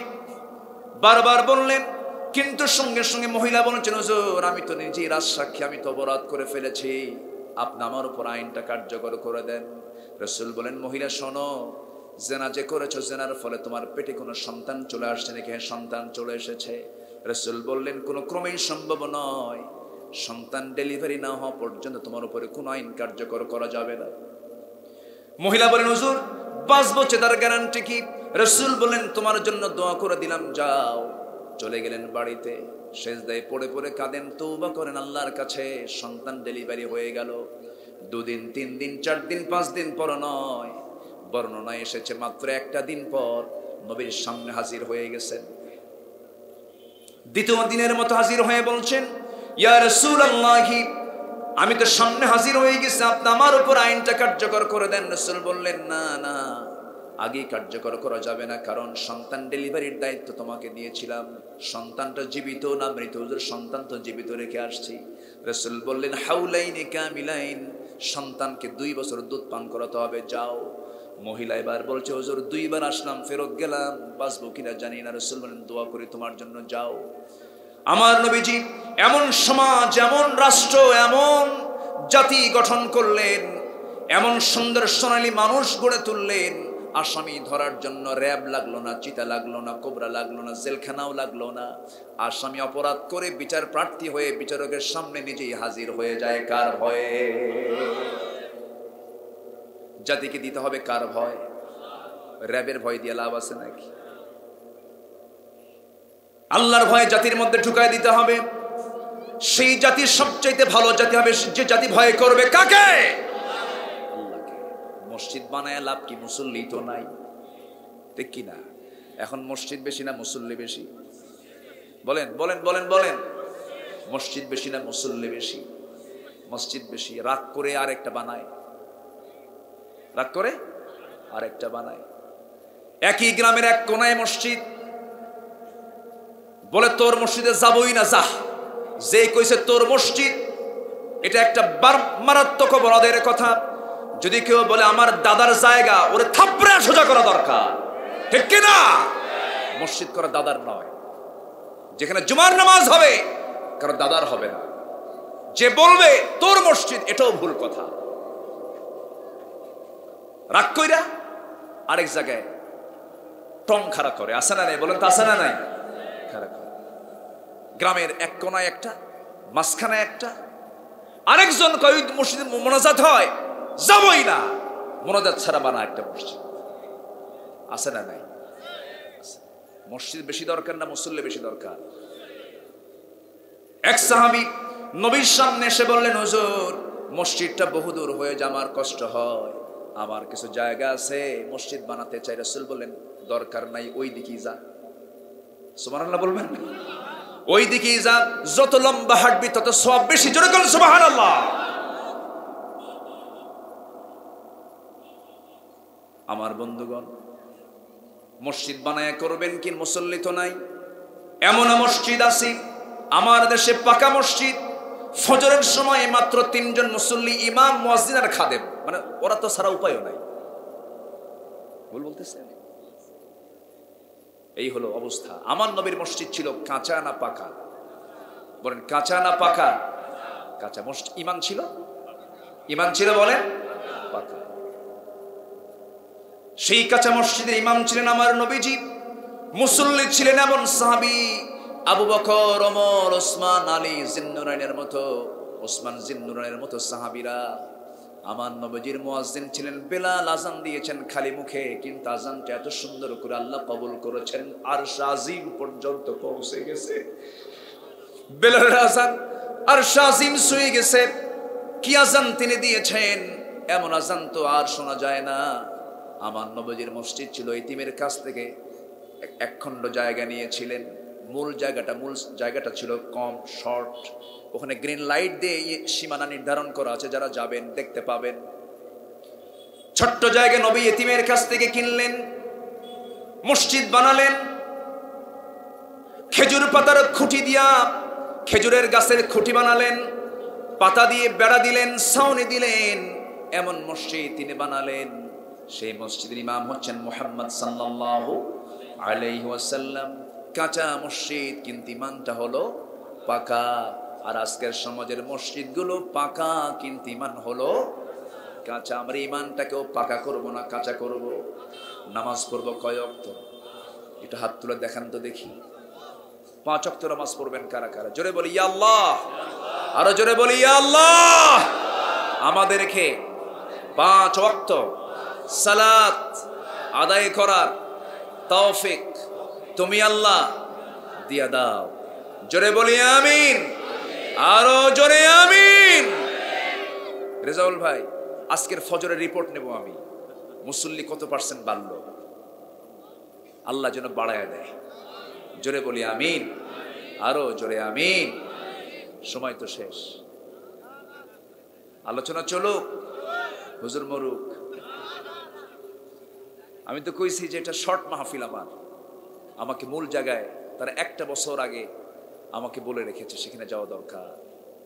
বারবার বললেন, কিন্তু সঙ্গে সঙ্গে মহিলা বলছেন, হুজুর আমি তো নিজেই রাজসাক্ষী, আমি তো অপরাধ করে ফেলেছি, আপনি আমার উপর আইনটা কার্যকর করে দেন। রাসূল বলেন, মহিলা শোনো, জেনা যে করেছো, জেনার ফলে তোমার পেটে কোনো সন্তান চলে আসছে নাকি? হ্যাঁ সন্তান চলে এসেছে। রাসূল বললেন, কোনো ক্রমেই সম্ভব নয়, সন্তান ডেলিভারি না হওয়া পর্যন্ত তোমার উপরে কোনো আইন কার্যকর করা যাবে না। মহিলা বলেন, হুজুর 5 বছর তার গ্যারান্টি কি? রাসূল বলেন, তোমার জন্য দোয়া করে দিলাম, যাও। চলে গেলেন বাড়িতে, সেজদায় পড়ে পড়ে কাঁদেন, তওবা করেন আল্লাহর কাছে। সন্তান ডেলিভারি হয়ে গেল। 2 দিন 3 দিন 4 দিন 5 দিন পর নয়, বর্ণনায় এসেছে মাত্র একটা দিন পর নবীর সামনে হাজির হয়ে গেছেন। দ্বিতীয় দিনের মতো হাজির হয়ে বলছেন, ইয়া রাসূলুল্লাহ আমি তো সামনে হাজির হয়ে গেছি, আপনি আমার উপর আইনটা কার্যকর করে দেন। রাসূল বললেন, না না, আগে কার্যকর করা যাবে না, কারণ সন্তান ডেলিভারির দায়িত্ব তোমাকে দিয়েছিলাম। সন্তানটা জীবিত না মৃত? হুজুর সন্তান তো জীবিত রেখে আসছি। রাসূল বললেন, হাউলাইনি কামিলাইন, সন্তানকে 2 বছর দুধ পান করাতে হবে, যাও। মহিলা এবার বলছে, হুজুর 2 বার আসলাম, ফেরত গেলাম, বাঁচবো কিনা জানি না। রাসূল বললেন, দোয়া করি তোমার জন্য, যাও। আমার নবীজি এমন সমাজ, এমন রাষ্ট্র, এমন জাতি গঠন করলেন, এমন সুন্দর সোনালী মানুষ গড়ে তুললেন, আসামি ধরার জন্য র্যাব লাগলো না, চিতা লাগলো না, কোবরা লাগলো না, জেলখানাও লাগলো না। আসামি অপরাধ করে বিচার প্রার্থী হয়ে বিচারকের সামনে নিজেই হাজির হয়ে যায়। কার ভয়ে? জাতিকে দিতে হবে কার ভয়? র্যাবের ভয় দিয়ে লাভ আছে নাকি? আল্লাহর ভয় জাতির মধ্যে ঢুকায় দিতে হবে। সেই জাতির সবচাইতে ভালো জাতি হবে যে জাতি ভয় করবে কাকে? আল্লাহকে। মসজিদ বানায় লাভ কি? মুসল্লি তো নাই, ঠিক কি না? এখন মসজিদ বেশি না মুসল্লি বেশি? বলেন বলেন বলেন বলেন। মসজিদ বেশি না মুসল্লি বেশি? মসজিদ বেশি। রাগ করে আরেকটা বানায়, রাগ করে আরেকটা বানায়। একই গ্রামের এক কোনায় মসজিদ, বলে তোর মসজিদে যাবই না, যা। যে কইছে তোর মসজিদ, এটা একটা মারাত্মক অপরাধের কথা। যদি কেউ বলে আমার দাদার জায়গা, ওরে থাপড়ে সোজা করা দরকার, ঠিক কিনা? মসজিদ করা দাদার নয়। যেখানে জুমার নামাজ হবে কারণ দাদার হবে না। যে বলবে তোর মসজিদ, এটাও ভুল কথা। রাগ কইরা আরেক জায়গায় টং খাড়া করে, আসে না নাই? বলেন তো আসে না নাই? খাড়া করে। গ্রামের এক কোনায় একটা, মাঝখানে একটা। আরেকজন কয় মসজিদে মোনাজাত হয়, যাবই না। মোনাজাত ছাড়া বানা একটা মসজিদ, আসে না নাই? মসজিদ বেশি দরকার না মুসল্লি বেশি দরকার? এক সাহাবী নবীর সামনে এসে বললেন, হুজুর মসজিদটা বহুদূর হয়ে যায়, আমার কষ্ট হয়, আমার কিছু জায়গা আছে, মসজিদ বানাতে চাই। রাসূল বললেন, দরকার নাই, ওই দিকেই যা। সুবহানাল্লাহ বলবেন? ওই দিকেই যা, যত লম্বা হাঁটবি তত সওয়াব বেশি। জোরে বলেন সুবহানাল্লাহ। আমার বন্ধুগণ, মসজিদ বানায়া করবেন কি? মুসল্লি তো নাই। এমন মসজিদ আছে আমার দেশে, পাকা মসজিদ, ফজরের সময় মাত্র 3 জন মুসল্লি, ইমাম, মুয়াজ্জিন আর খাদেম, মানে ওরা তো ছাড়া উপায়ও নাই। ভুল বলতেছেন? এই হলো অবস্থা। আমার নবীর মসজিদ ছিল কাঁচা না পাকা? বলেন কাঁচা না পাকা? কাঁচা। মসজিদ ইমান ছিল, ইমান ছিল বলেন পাকা। সেই কাঁচা মসজিদের ইমাম ছিলেন আমার নবীজি, মুসল্লি ছিলেন এমন সাহাবী আবু বকর, ওমর, ওসমান, আলী, জিন্নুরাইনের মতো, ওসমান জিন্নুরাইনের মতো সাহাবীরা। আমার নবীজির মুয়াজ্জিন ছিলেন বেলাল। আজান দিয়েছেন খালি মুখে, কিন্তু আজানটা এত সুন্দর করে আল্লাহ কবুল করেছেন, আরশ আজিম পর্যন্ত পৌঁছে গেছে। বেলালের আজান আরশ আজিম ছুঁয়ে গেছে। কি আজান তিনি দিয়েছেন! এমন আজান তো আর শোনা যায় না। আমার নবীজির মসজিদ ছিল ইতিমের কাছ থেকে এক খণ্ড জায়গা নিয়েছিলেন। মূল জায়গাটা ছিল কম, শর্ট। ওখানে গ্রিন লাইট দিয়ে সীমানা নির্ধারণ করা আছে, যারা যাবেন দেখতে পাবেন। ছোট্ট জায়গা নবী ইতিমের কাছ থেকে কিনলেন, মসজিদ বানালেন। খেজুর পাতার খুঁটি দিয়া খেজুরের গাছের খুঁটি বানালেন, পাতা দিয়ে বেড়া দিলেন, ছাউনি দিলেন। এমন মসজিদ তিনি বানালেন। সেই মসজিদের ইমাম হচ্ছেন মুহাম্মদ সাল্লাল্লাহু আলাইহি ওয়াসাল্লাম। কাঁচা মসজিদ, কিন্তু ইমানটা হলো পাকা। আর আজকের সমাজের মসজিদগুলো পাকা, কিন্তু ইমান হলো কাঁচা। আমরা ইমানটাকেও পাকা করব না কাঁচা করব। নামাজ পড়বো কয় ওয়াক্ত? একটু হাত তুলে দেখান তো দেখি। 5 ওয়াক্ত নামাজ পড়বেন কারা কারা? জোরে বলি ইয়া আল্লাহ। আরো জোরে বলি ইয়া আল্লাহ। আমাদেরকে 5 ওয়াক্ত সালাত আদায় করার তৌফিক তুমি আল্লাহ দিয়া দাও। জোরে বলি আমিন। আরো জোরে আমিন। রেজাউল ভাই, আজকের ফজরের রিপোর্ট নেব আমি। মুসল্লি কত % বাড়লো? আল্লাহ যেন বাড়ায় দেয়। জোরে বলি আমিন। আরো জোরে আমিন। সময় তো শেষ, আলোচনা চলুক, হুজুর মরুক। আমি তো কইছি যে এটা শর্ট মাহফিল। আমাকে মূল জায়গায় তারা 1টা বছর আগে আমাকে বলে রেখেছে, সেখানে যাওয়া দরকার।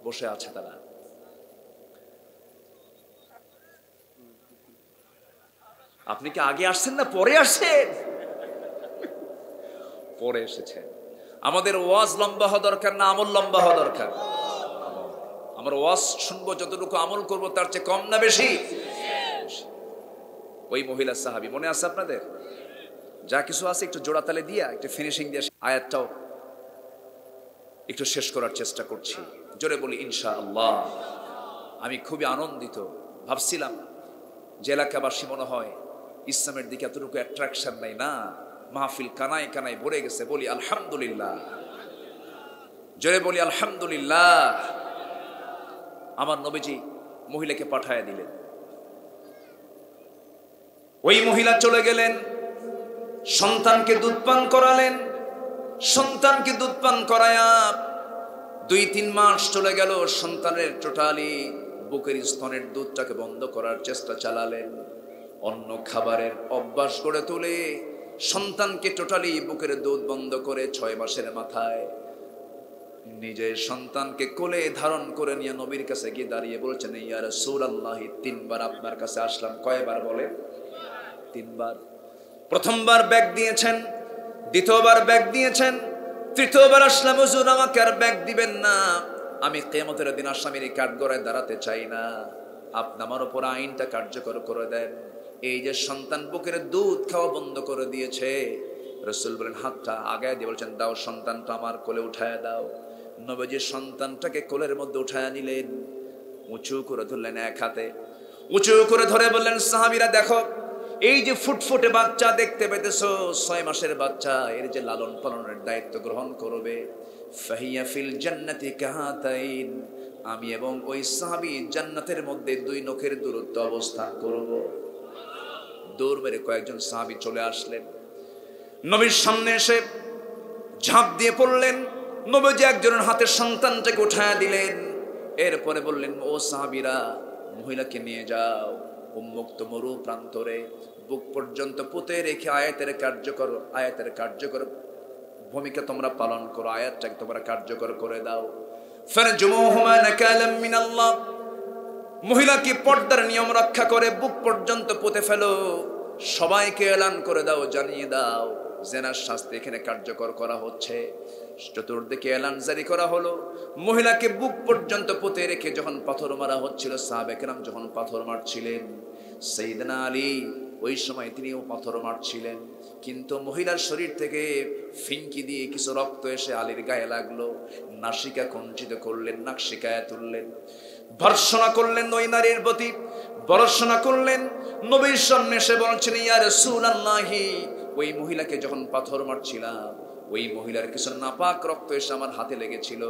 বসে আছে তারা। আপনি কি আগে আসছেন না পরে আসছেন? পরে এসেছেন। আমাদের ওয়াজ লম্বা হওয়া দরকার না আমল লম্বা হওয়া দরকার? আমরা ওয়াজ শুনবো, যতটুকু আমল করবো তার চেয়ে কম না বেশি? ওই মহিলা সাহাবী মনে আছে আপনাদের? যা কিছু আছে একটু জোড়াতালে দিয়া, একটু ফিনিশিং দিয়ে আয়াতটাও একটু শেষ করার চেষ্টা করছি। জোরে বলি ইনশাআল্লাহ। আমি খুবই আনন্দিত। ভাবছিলাম যে এলাকাবাসী মনে হয় ইসলামের দিকে এতটুকু অ্যাট্রাকশন নাই, না মাহফিল কানায় কানায় ভরে গেছে। বলি আলহামদুলিল্লাহ, জোরে বলি আলহামদুলিল্লাহ। আমার নবীজি মহিলাকে পাঠায় দিলেন। ওই মহিলা চলে গেলেন, সন্তানকে দুধ পান করালেন। সন্তানকে দুধ পান করায়া 2-3 মাস চলে গেল। সন্তানের টোটালি বুকের স্তনের দুধটাকে বন্ধ করার চেষ্টা চালালেন। অন্য খাবারের অভ্যাস করে তুলে সন্তানকে টোটালি বুকের দুধ বন্ধ করে 6 মাসের মাথায় নিজের সন্তানকে কোলে ধারণ করে নিয়ে নবীর কাছে গিয়ে দাঁড়িয়ে বলছেন, ইয়া রাসূলুল্লাহ, 3 বার আপনার কাছে আসলাম। কয়বার বলে? 3 বার। প্রথমবার ব্যাগ দিয়েছেন, দ্বিতীয়বার ব্যাগ দিয়েছেন, তৃতীয়বার আসলাম, হুজুর আমাকে আর ব্যাগ দিবেন না, আমি কিয়ামতের দিন আসামির কাঠগড়ায় দাঁড়াতে চাই না, আপনি আমার উপর আইনটা কার্যকর করে দেন। এই যে সন্তান বুকের দুধ খাওয়া বন্ধ করে দিয়েছে, রাসূল বলেন হাতটা আগায় দিয়ে বলছেন, দাও সন্তানটা আমার কোলে উঠায় দাও। নবীজি সন্তানটাকে কোলের মধ্যে উঠায় নিলেন, উঁচু করে ধরলেন, এক হাতে উঁচু করে ধরে বললেন, সাহাবীরা দেখো, এই যে ফুটফুটে বাচ্চা দেখতে পেতেছো, 6 মাসের বাচ্চা, এর যে লালন পালনের দায়িত্ব গ্রহণ করবে, ফাহিয়া ফিল জান্নাতি কাহাতাইন, আমি এবং ওই সাহাবী জান্নাতের মধ্যে 2 নখের দূরত্ব অবস্থান করব। দৌড় মেরে কয়েকজন সাহাবী চলে আসলেন, নবীর সামনে এসে ঝাঁপ দিয়ে পড়লেন। নবীজি একজনের হাতে সন্তানটাকে উঠায় দিলেন। এরপরে বললেন, ও সাহাবীরা, মহিলাকে নিয়ে যাও উন্মুক্ত মরু প্রান্তরে, বুক পর্যন্ত পুঁতে রেখে আয়াতের কার্যকর ভূমিকা তোমরা পালন করো, আয়াতটাকে তোমরা কার্যকর করে দাও। ফারজুমুহুমা নাকালাম মিনাল্লাহ, মহিলাকে পর্দার নিয়ম রক্ষা করে বুক পর্যন্ত পুঁতে ফেলো, সবাইকে এলান করে দাও, জানিয়ে দাও জেনার শাস্তি এখানে কার্যকর করা হচ্ছে। চতুর্দিকে এলান জারি করা হলো। মহিলাকে বুক পর্যন্ত পুঁতে রেখে যখন পাথর মারা হচ্ছিল, সাহাবে কেরাম যখন পাথর মারছিলেন, সাইয়েদনা আলী ওই সময় তিনিও পাথর মারছিলেন, কিন্তু মহিলার শরীর থেকে ফিঙ্কি দিয়ে কিছু রক্ত এসে আলীর গায়ে লাগলো। নাসিকা কুঞ্চিত করলেন, নাক শিকায়া তুললেন, ভর্ৎসনা করলেন ওই নারীর প্রতি, ভর্ৎসনা করলেন। নবীর সামনে এসে বলছেন, ইয়া রাসূলুল্লাহি, ওই মহিলাকে যখন পাথর মারছিলাম, ওই মহিলার কিছু নাপাক রক্ত এসে আমার হাতে লেগেছিল।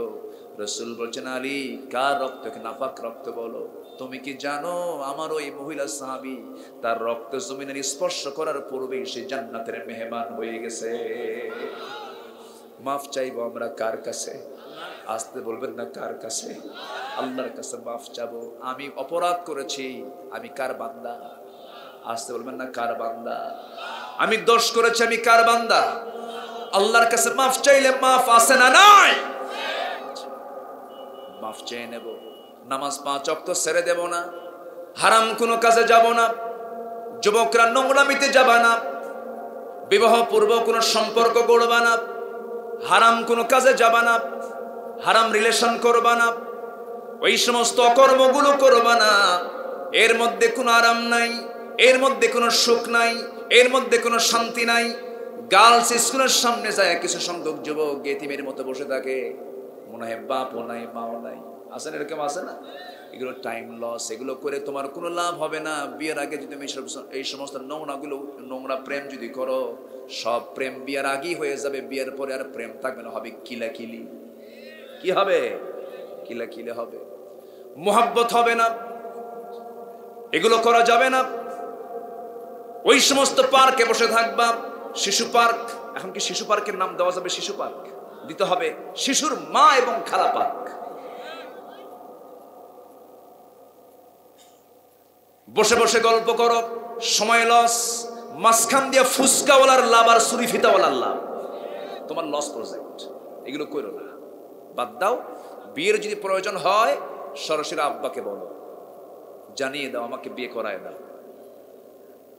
রাসূল বলছেন, আলী, কার রক্তকে নাপাক রক্ত বলো? তুমি কি জানো আমার ওই মহিলা সাহাবী, তার রক্ত জমিনের স্পর্শ করার পূর্বেই সে জান্নাতের মেহমান হয়ে গেছে। মাফ চাইবো আমরা কার কাছে? আসতে বলবেন না, কার কাছে? আল্লাহর কাছে মাফ চাবো। আমি অপরাধ করেছি, আমি কার বান্দা? আসতে বলবেন না, কার বান্দা? আমি দোষ করেছি, আমি কার বান্দা? আল্লাহর কাছে মাফ চাইলে মাফ আছে না নাই? মাফ চেয়ে নেব। নামাজ 5 ওয়াক্ত ছেড়ে দেব না, হারাম কোনো কাজে যাব না, যুবকরা নোংরামিতে যাবা না, বিবাহ পূর্ব কোনো সম্পর্ক গড়বা না, হারাম কোনো কাজে যাবা না, হারাম রিলেশন করবা না, ওই সমস্ত অকর্মগুলো করবা না। এর মধ্যে কোনো আরাম নাই, এর মধ্যে কোনো সুখ নাই, এর মধ্যে কোনো শান্তি নাই। গার্লস স্কুলের সামনে যায় কিছু সংখ্যক যুবক এতিমের মতো বসে থাকে, মনে হয় বাপও নাই মাও নাই। আছে না, এরকম আছে না? এগুলো টাইম লস, এগুলো করে তোমার কোনো লাভ হবে না। বিয়ের আগে যদি তুমি এই সমস্ত নোংরা প্রেম যদি করো, সব প্রেম বিয়ের আগেই হয়ে যাবে। বিয়ের পরে আর প্রেম থাকবে না, হবে কিলাকিলি। কি হবে? কিলাকিলি হবে, মোহাব্বত হবে না, এগুলো করা যাবে না। ওই সমস্ত পার্কে বসে থাকবা, শিশু পার্ক। এখন কি শিশু পার্কের নাম দেওয়া যাবে? শিশু পার্ক দিতে হবে শিশুর মা এবং খালা পার্ক। বসে বসে গল্প করো, সময় লস। মাঝখান দিয়ে ফুসকাওয়ালার লাভ আর ছুরি ফিতাওয়ালার লাভ, তোমার লস প্রজেক্ট। এগুলো করো না, বাদ দাও। বিয়ের যদি প্রয়োজন হয়, সরাসরি আব্বাকে বলো, জানিয়ে দাও আমাকে বিয়ে করায় দাও।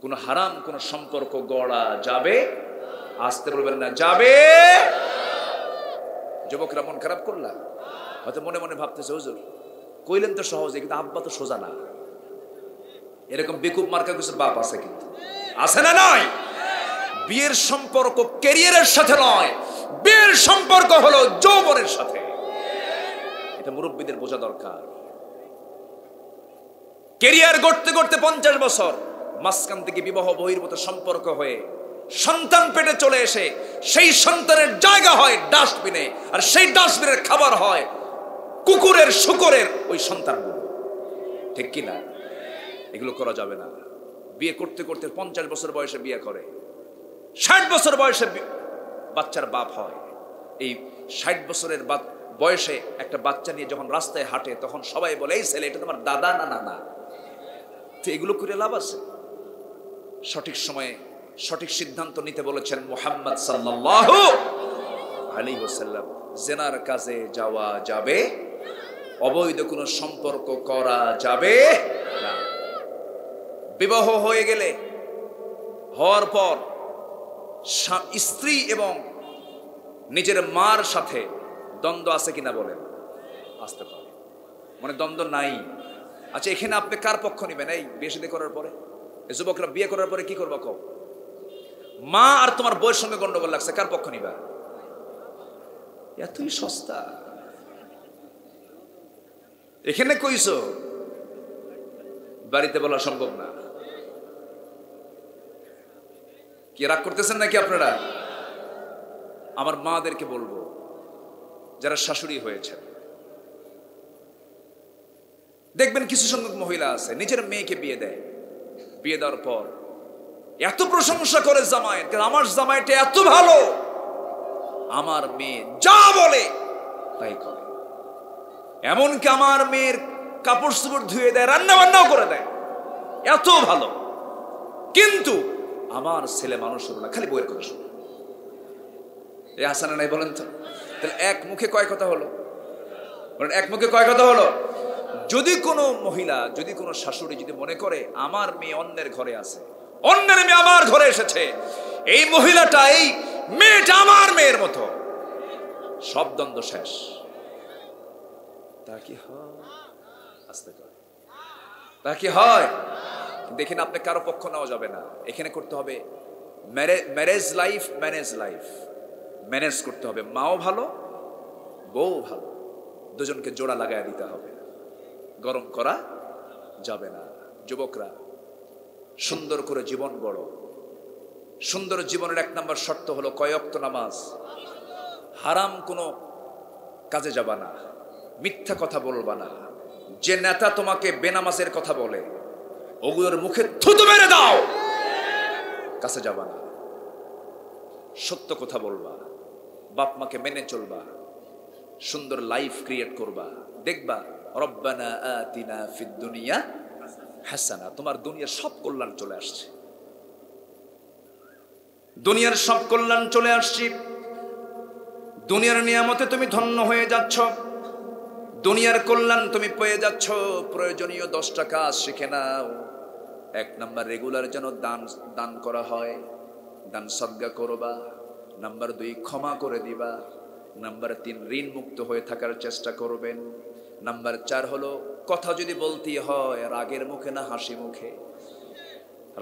কোনো হারাম কোনো সম্পর্ক গড়া যাবে? আসতে বলবেন না, যাবে। যুবকরা মন খারাপ করলা, হয়তো মনে মনে ভাবতেছে, হুজুর কইলেন তো সহজে, কিন্তু আব্বা তো সোজা না। এরকম বেকুব মার্কা কিছু বাপ আছে, কিন্তু আছে না? নয়, বিয়ের সম্পর্ক ক্যারিয়ারের সাথে নয়, বিয়ের সম্পর্ক হলো যৌবনের সাথে। এটা মুরব্বীদের বোঝা দরকার। ক্যারিয়ার গড়তে গড়তে 50 বছর, মাঝখান থেকে বিবাহ বহির্ভূত সম্পর্ক হয়ে সন্তান পেটে চলে এসে সেই সন্তানের জায়গা হয় ডাস্টবিনে, আর সেই ডাস্টবিনের খাবার হয় কুকুরের শুকরের ওই সন্তানগুলো। ঠিক কিনা? এগুলো করা যাবে না। বিয়ে করতে করতে 50 বছর বয়সে বিয়ে করে, 60 বছর বয়সে বাচ্চার বাপ হয়। এই 60 বছরের বয়সে একটা বাচ্চা নিয়ে যখন রাস্তায় হাঁটে তখন সবাই বলে, এই ছেলে এটা তোমার দাদা না নানা। তো এগুলো করে লাভ আছে? সঠিক সময়ে সঠিক সিদ্ধান্ত নিতে বলেছেন মুহাম্মদ সাল্লাল্লাহু আলাইহি ওয়াসাল্লাম। জিনার কাজে যাওয়া যাবে, অবৈধ কোনো সম্পর্ক করা যাবে না। বিবাহ হয়ে গেলে, হওয়ার পর স্ত্রী এবং নিজের মার সাথে দ্বন্দ্ব আছে কিনা বলেন? আসতে পারে, মানে দ্বন্দ্ব নাই। আচ্ছা, এখানে আপনি কার পক্ষ নিবেন? এই বিয়ে শাদী করার পরে যুবকরা বিয়ে করার পরে কি করবা? কও, মা আর তোমার বউয়ের সঙ্গে গন্ডগোল লাগছে, কার পক্ষ নিবা? এতই সস্তা। এখানে কইছো, বাড়িতে বলা সম্ভব না। কি রাগ করতেছেন নাকি আপনারা? আমার মাদেরকে বলবো, যারা শাশুড়ি হয়েছে, দেখবেন কিছু সংখ্যক মহিলা আছে নিজের মেয়েকে বিয়ে দেয়, বিয়ে দেওয়ার পর এত প্রশংসা করে জামাইয়ের, আমার জামাইটা এত ভালো, আমার মেয়ে যা বলে তাই করে। এমনকি আমার মেয়ের কাপড় চোপড় ধুয়ে দেয়, রান্না বান্নাও করে দেয়, এত ভালো। কিন্তু আমার ছেলে মানুষ হলো না, খালি বইয়ের কথা শুনে। এই হাসানা নাই বলেন তো? তাহলে এক মুখে কয় কথা হলো? বলেন, এক মুখে কয় কথা হলো? যদি কোনো মহিলা, যদি কোনো শাশুড়ি যদি মনে করে আমার মেয়ে অন্যের ঘরে আছে, অন্যের মেয়ে আমার ঘরে এসেছে, এই মহিলাটা, এই মেয়েটা আমার মেয়ের মতো, সব দ্বন্দ্ব শেষ। তা কি হয়? আস্তে করে তা কি হয়? দেখেন, আপনি কারো পক্ষ নেওয়া যাবে না। এখানে করতে হবে marriage life, manage life manage করতে হবে। মাও ভালো, বউ ভালো, দুজনকে জোড়া লাগায় দিতে হবে, গরম করা যাবে না। যুবকরা, সুন্দর করে জীবন গড়ো। সুন্দর জীবনের 1 নম্বর শর্ত হলো কয় ওয়াক্ত নামাজ। হারাম কোনো কাজে যাবা না, মিথ্যা কথা বলবা না। যে নেতা তোমাকে বেনামাজের কথা বলে, ওগুলোর মুখে থুতু মেরে দাও, কাছে যাবা না। সত্য কথা বলবা, বাপ মাকে মেনে চলবা, সুন্দর লাইফ ক্রিয়েট করবা। দেখবা রব্বানা আতিনা ফিদ দুনিয়া হাসানা, তোমার দুনিয়ার সব কল্যাণ চলে আসছে, দুনিয়ার সব কল্যাণ চলে আসছে। দুনিয়ার নিয়ামতে তুমি ধন্য হয়ে যাচ্ছ, দুনিয়ার কল্যাণ তুমি পেয়ে যাচ্ছ। প্রয়োজনীয় 10টা কাজ শিখে নাও। 1 নাম্বার, রেগুলার যেন দান করা হয়, দান সদকা করবা। নাম্বার 2, ক্ষমা করে দিবা। নাম্বার 3, ঋণ মুক্ত হয়ে থাকার চেষ্টা করবেন। নাম্বার 4 হলো, কথা যদি বলতে হয় রাগের মুখে না হাসি মুখে,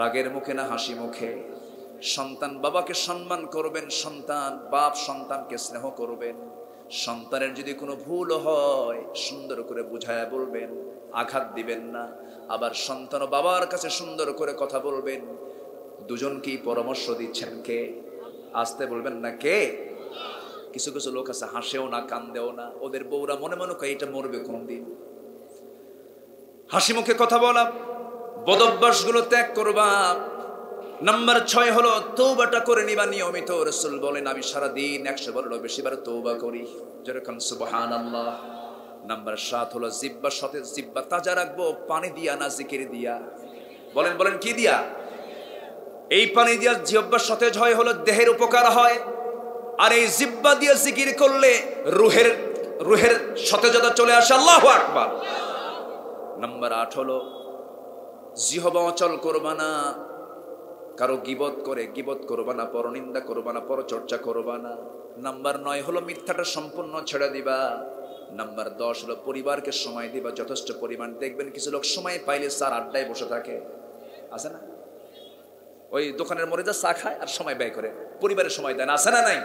রাগের মুখে না হাসি মুখে। সন্তান বাবাকে সম্মান করবেন, সন্তান বাপ সন্তানকে স্নেহ করবেন। সন্তানের যদি কোনো ভুল হয় সুন্দর করে বুঝায়া বলবেন, আঘাত দিবেন না। আবার সন্তান ও বাবার কাছে সুন্দর করে কথা বলবেন। দুজনকেই পরামর্শ দিচ্ছেন কে? আসতে বলবেন না কে? কিছু কিছু লোক আছে হাসেও না, কান্দেও না, ওদের বউরা মনে মনে কয় এটা মরবে কোন দিন। হাসি মুখে কথা বলা, বদভ্যাসগুলো ত্যাগ করবা। নাম্বার 6 হলো তওবাটা করে নিবা নিয়মিত। রাসূল বলেন, আমি সারাদিন 100 বারেরও বেশিবার তওবা করি, যেরকম সুবহানাল্লাহ। নাম্বার 7 হলো জিহ্বা তাজা রাখবো, পানি দিয়া না জিকির দিয়া। বলেন বলেন কি দিয়া? এই পানি দিয়া জিহ্বা সতেজ হয়, হলো দেহের উপকার হয়। আর এই জিহ্বা দিয়ে জিকির করলে রুহের সতেজতা চলে আসে। আল্লাহু আকবার। নাম্বার 8 হলো জিহ্বা অচল করবা না, কারো গীবত করবা না, পরনিন্দা করবা না, পরচর্চা করবা না। নাম্বার 9 হলো মিথ্যাটা সম্পূর্ণ ছেড়ে দিবা। নাম্বার 10 হলো পরিবারকে সময় দিবা যথেষ্ট পরিমাণ। দেখবেন কিছু লোক সময় পাইলে স্যার আড্ডায় বসে থাকে, আছে না? ওই দোকানের মোড়ে যা চা খায় আর সময় ব্যয় করে, পরিবারের সময় দেয় না, আছে না? নাই?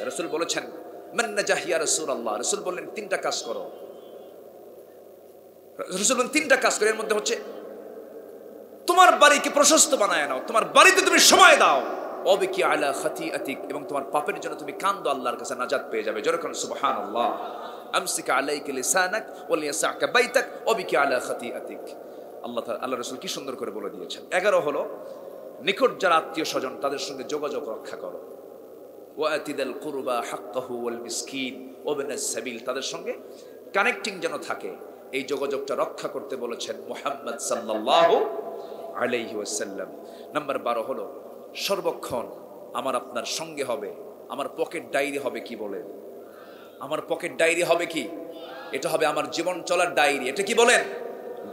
রাসূল বলেছেন, মান নাজাহ ইয়া রাসূলুল্লাহ। রাসূল বললেন 3টা কাজ করো। রাসূল বললেন 3টা কাজ করো। এর মধ্যে হচ্ছে তোমার বাড়িকে প্রশস্ত বানায় নাও, তোমার বাড়িতে তুমি সময় দাও, ওয়াবকি আলা খাতিআতিক, এবং তোমার পাপের জন্য তুমি কাঁদো, আল্লাহর কাছে নাজাত পেয়ে যাবে। জোরে কোন সুবহানাল্লাহ। আমসিক আলাইকা লিসানাক ওয়ালিয়াসআকা বাইতাক ওয়াবকি আলা খাতিআতিক। আল্লাহ রাসূল কি সুন্দর করে বলে দিয়েছেন। 11 হলো নিকট যারা আত্মীয় স্বজন তাদের সঙ্গে যোগাযোগ রক্ষা করো। ওয়াতিদাল কুরবা হাক্কাহু ওয়াল মিসকিন ওয়াবনাস সাবিল, তাদের সঙ্গে কানেক্টিং যেন থাকে, এই যোগাযোগটা রক্ষা করতে বলেছেন মুহাম্মদ সাল্লাল্লাহু আলাইহি ওয়াসাল্লাম। নাম্বার 12 হলো সর্বক্ষণ আমার আপনার সঙ্গে হবে আমার পকেট ডায়েরি হবে। কি বলেন? আমার পকেট ডায়েরি হবে কি? এটা হবে আমার জীবন চলার ডায়েরি। এটা কি বলেন?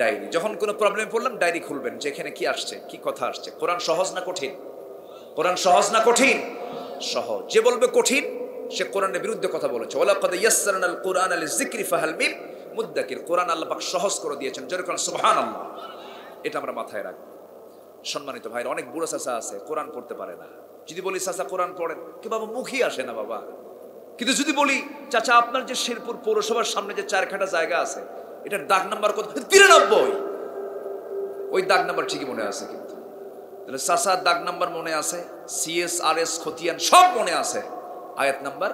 ডায়েরি। যখন কোনো প্রবলেম পড়লাম ডায়েরি খুলবেন, যে এখানে কি আসছে, কি কথা আসছে। কোরআন সহজ না কঠিন? কোরআন সহজ না কঠিন? সহজ। যে বলবে কঠিন সে কোরআনের বিরুদ্ধে কথা বলেছে। ওয়ালাকাদ ইয়াসসারনাল কুরআনা লিযিকরি ফাহাল মিন মুদ্দাকির। কোরআন আল্লাহ পাক সহজ করে দিয়েছেন। জোরে কোরআন সুবহানাল্লাহ। এটা আমরা মাথায় রাখবো। সম্মানিত ভাইরা, অনেক বুড়ো চাচা আছে কোরআন পড়তে পারে না। যদি বলি চাচা কোরআন পড়েন, কি বাবা মুখই আসে না বাবা। কিন্তু যদি বলি চাচা আপনার যে শেরপুর পৌরসভার সামনে যে 4 কাঠা জায়গা আছে, এটার দাগ নাম্বার কত? 93। ওই দাগ নাম্বার ঠিকই মনে আছে। কিন্তু তাহলে চাচার দাগ নাম্বার মনে আছে, CSRS খতিয়ান সব মনে আছে, আয়াত নাম্বার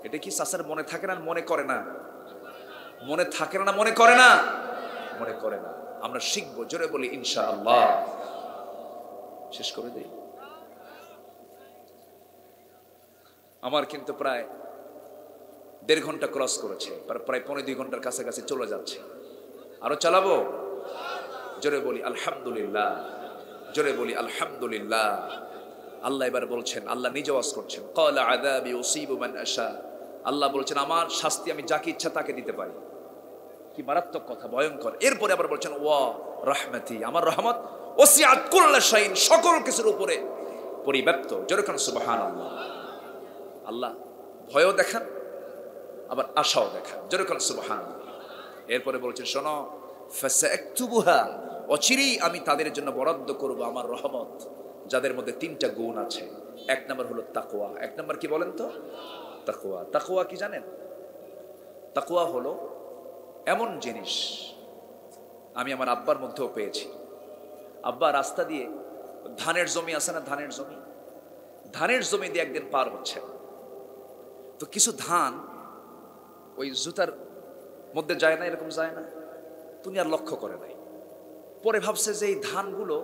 এটা কি চাচার মনে থাকে না? মনে করে না? মনে থাকে না? মনে করে না? মনে করে না। আমরা শিখবো। জোরে বলি ইনশাআল্লাহ। শেষ করে দেই। আমার কিন্তু প্রায় 1.5 ঘন্টা ক্রস করেছে, প্রায় 1.5-2 ঘন্টার কাছাকাছি চলে যাচ্ছে। আরো চালাবো? জোরে বলি আলহামদুলিল্লাহ। জোরে বলি আলহামদুলিল্লাহ। আল্লাহ এবার বলছেন, আল্লাহ নিজে ওয়াজ করছেন, ক্বালা আযাবি উসিবু মান আশা। আল্লাহ বলছেন আমার শাস্তি আমি যাকে ইচ্ছা তাকে দিতে পারি। কি মারাত্মক কথা, ভয়ঙ্কর। এরপরে আবার বলছেন ওয়া রাহমাতি, আমার রহমত ওসিআত কুল্লা শাইইন, সকল কিছুর উপরে পরিব্যাপ্ত। জোরে কোন সুবহানাল্লাহ। আল্লাহ ভয়ও দেখান আবার আশাও দেখান। জোরে কোন সুবহানাল্লাহ। এরপরে বলছেন শোনো, ফাসাকতুবুহা, অচিরেই আমি তাদের জন্য বরাদ্দ করব আমার রহমত, যাদের মধ্যে 3টা গুণ আছে। 1 নম্বর হলো তাকওয়া। 1 নম্বর কি বলেন তো? তাকওয়া। তাকওয়া কি জানেন? তাকওয়া হলো এমন জিনিস আমি আমার আব্বার মধ্যেও পেয়েছি। আব্বা রাস্তা দিয়ে ধানের জমি আছে না, ধানের জমি, ধানের জমি দিয়ে একদিন পার হচ্ছে, তো কিছু ধান ওই জুতার মধ্যে যায় না, এরকম যায় না, তুমি আর লক্ষ্য করে নাই। পরে ভাবছে যে এই ধানগুলো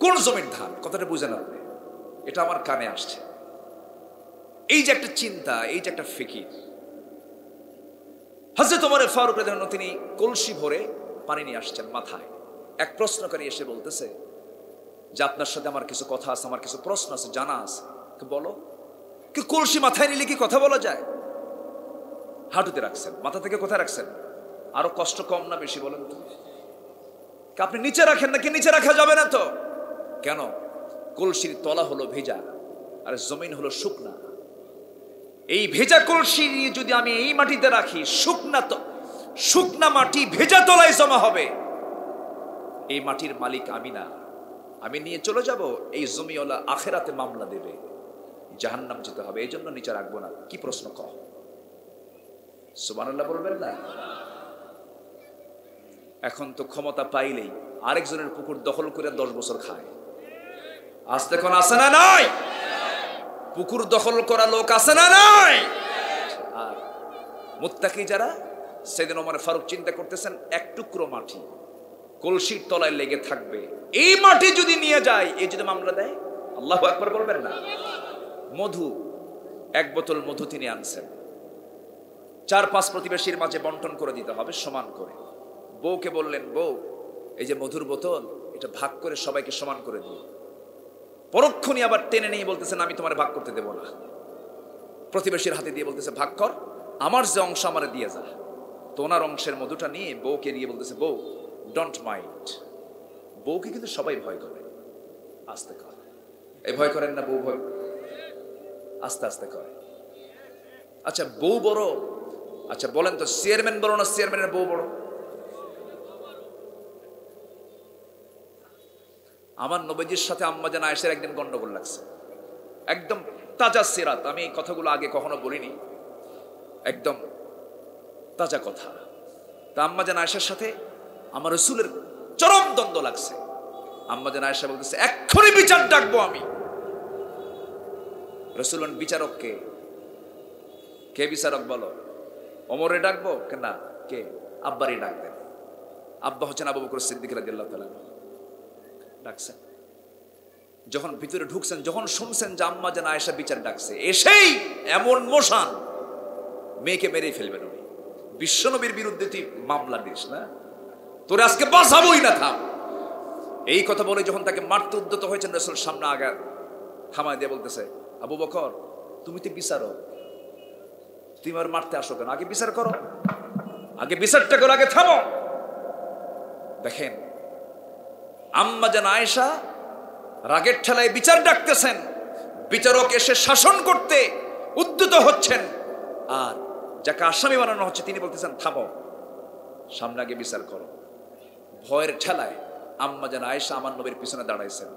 কোন জমির ধান, কথাটা বুঝেন আপনি? এটা আমার কানে আসছে। এই যে একটা চিন্তা, এই যে একটা ফিকির। হযরত ওমর ফারুক রাদিয়াল্লাহু আনহু তিনি কলসি ভরে পানি নিয়ে আসছেন মাথায়। এক প্রশ্নকারী এসে বলতেছে যে আপনার সাথে আমার কিছু কথা আছে, আমার কিছু প্রশ্ন আছে, জানা আছে, বলো। কি কলসি মাথায় নিলে কি কথা বলা যায়? হাঁটুতে রাখছেন, মাথা থেকে কোথায় রাখছেন? আরো কষ্ট কম না বেশি বলেন তো? আপনি নিচে রাখেন নাকি? নিচে রাখা যাবে না তো। কেন? কলসির তলা হলো ভেজা আর জমিন হলো শুকনা। এই ভেজা কলসি যদি আমি এই মাটিতে রাখি, শুকনা মাটি ভেজা তলায় জমা হবে। এই মাটির মালিক আমি না, আমি নিয়ে চলে যাব, এই জমিওয়ালা আখেরাতে মামলা দেবে, জাহান্নাম যেতে হবে, এই জন্য নিচে রাখবো না। কি প্রশ্ন কহ? সুবহানাল্লাহ বলবেন না? এখন তো ক্ষমতা পাইলেই আরেকজনের পুকুর দখল করে 10 বছর খায়। আজ এখন আছে না নাই? পুকুর দখল করা লোক আছে না নাই? আর মুত্তাকি যারা, সেদিন ওমর ফারুক চিন্তা করতেছেন এক টুকরো মাটি কলসির তলায় লেগে থাকবে, এই মাটি যদি নিয়ে যায়, এই যদি মামলা দেয়, আল্লাহু আকবার বলবেন না? মধু, 1 বোতল মধু তিনি আনছেন, 4-5 প্রতিবেশীর মাঝে বন্টন করে দিতে হবে সমান করে। বউকে বললেন, বউ এই যে মধুর বোতল, এটা ভাগ করে সবাইকে সমান করে দিও। পরক্ষণই আবার টেনে নিয়ে বলতেছেন আমি তোমার ভাগ করতে দেব না। প্রতিবেশীর হাতে দিয়ে বলতেছে ভাগ কর, আমার যে অংশ আমারে দিয়ে যা। তো ওনার অংশের মধুটা নিয়ে বউকে নিয়ে বলতেছে, বউ ডোন্ট মাইন্ড। বউকে কিন্তু সবাই ভয় করে, আস্তে কর। এই ভয় করেন না? বউ ভয় আস্তে আস্তে করে। আচ্ছা বউ বড়, আচ্ছা বলেন তো চেয়ারম্যান বড় না চেয়ারম্যানের বউ বড়? আমার নবীজির সাথে আম্মাজান আয়েশার একদিন গন্ডগোল লাগছে, একদম তাজা সিরাত। আমি এই কথাগুলো আগে কখনো বলিনি, একদম তাজা কথা। তা আম্মাজান আয়েশার সাথে আমার রাসূলের চরম দ্বন্দ্ব লাগছে। আম্মা জান আয়েশা বলতেছে এক্ষুনি বিচার ডাকবো আমি। রাসূল বলেন বিচারক কে? কে বিচারক বলো? ওমরে ডাকবো না, কে? আব্বারই ডাক দেন। আব্বা হচ্ছেন আবু বকর সিদ্দিক রাদিয়াল্লাহু তাআলা। ডাকছেন, যখন ভিতরে ঢুকছেন, যখন শুনছেন যে আম্মা জান আয়েশা বিচার ডাকছে, এসেই এমন মোশান, মেয়েকে মেরেই ফেলবেন উনি। বিশ্বনবীর বিরুদ্ধে তুই মামলা দিস না, তোর আজকে বাঁচাবোই না, থাম। এই কথা বলে যখন তাকে মারতে উদ্যত হয়েছেন, রাসূল সামনে আগা থামায় দিয়ে বলতেছে, আবু বকর তুমি তো বিচারক, তুমি আর মারতে আসো কেন? আগে বিচার করো, আগে বিচারটা করো, আগে থামো। দেখেন আম্মা জান আয়েশা রাগের ঠেলায় বিচার ডাকতেছেন, বিচারক এসে শাসন করতে উদ্যত হচ্ছেন, আর যাকে আসামি বানানো হচ্ছে তিনি বলতেছেন থামো, সামনে আগে বিচার করো। ভয়ের ঠেলায় আম্মা জান আয়েশা আমার নবীর পিছনে দাঁড়াইছেন।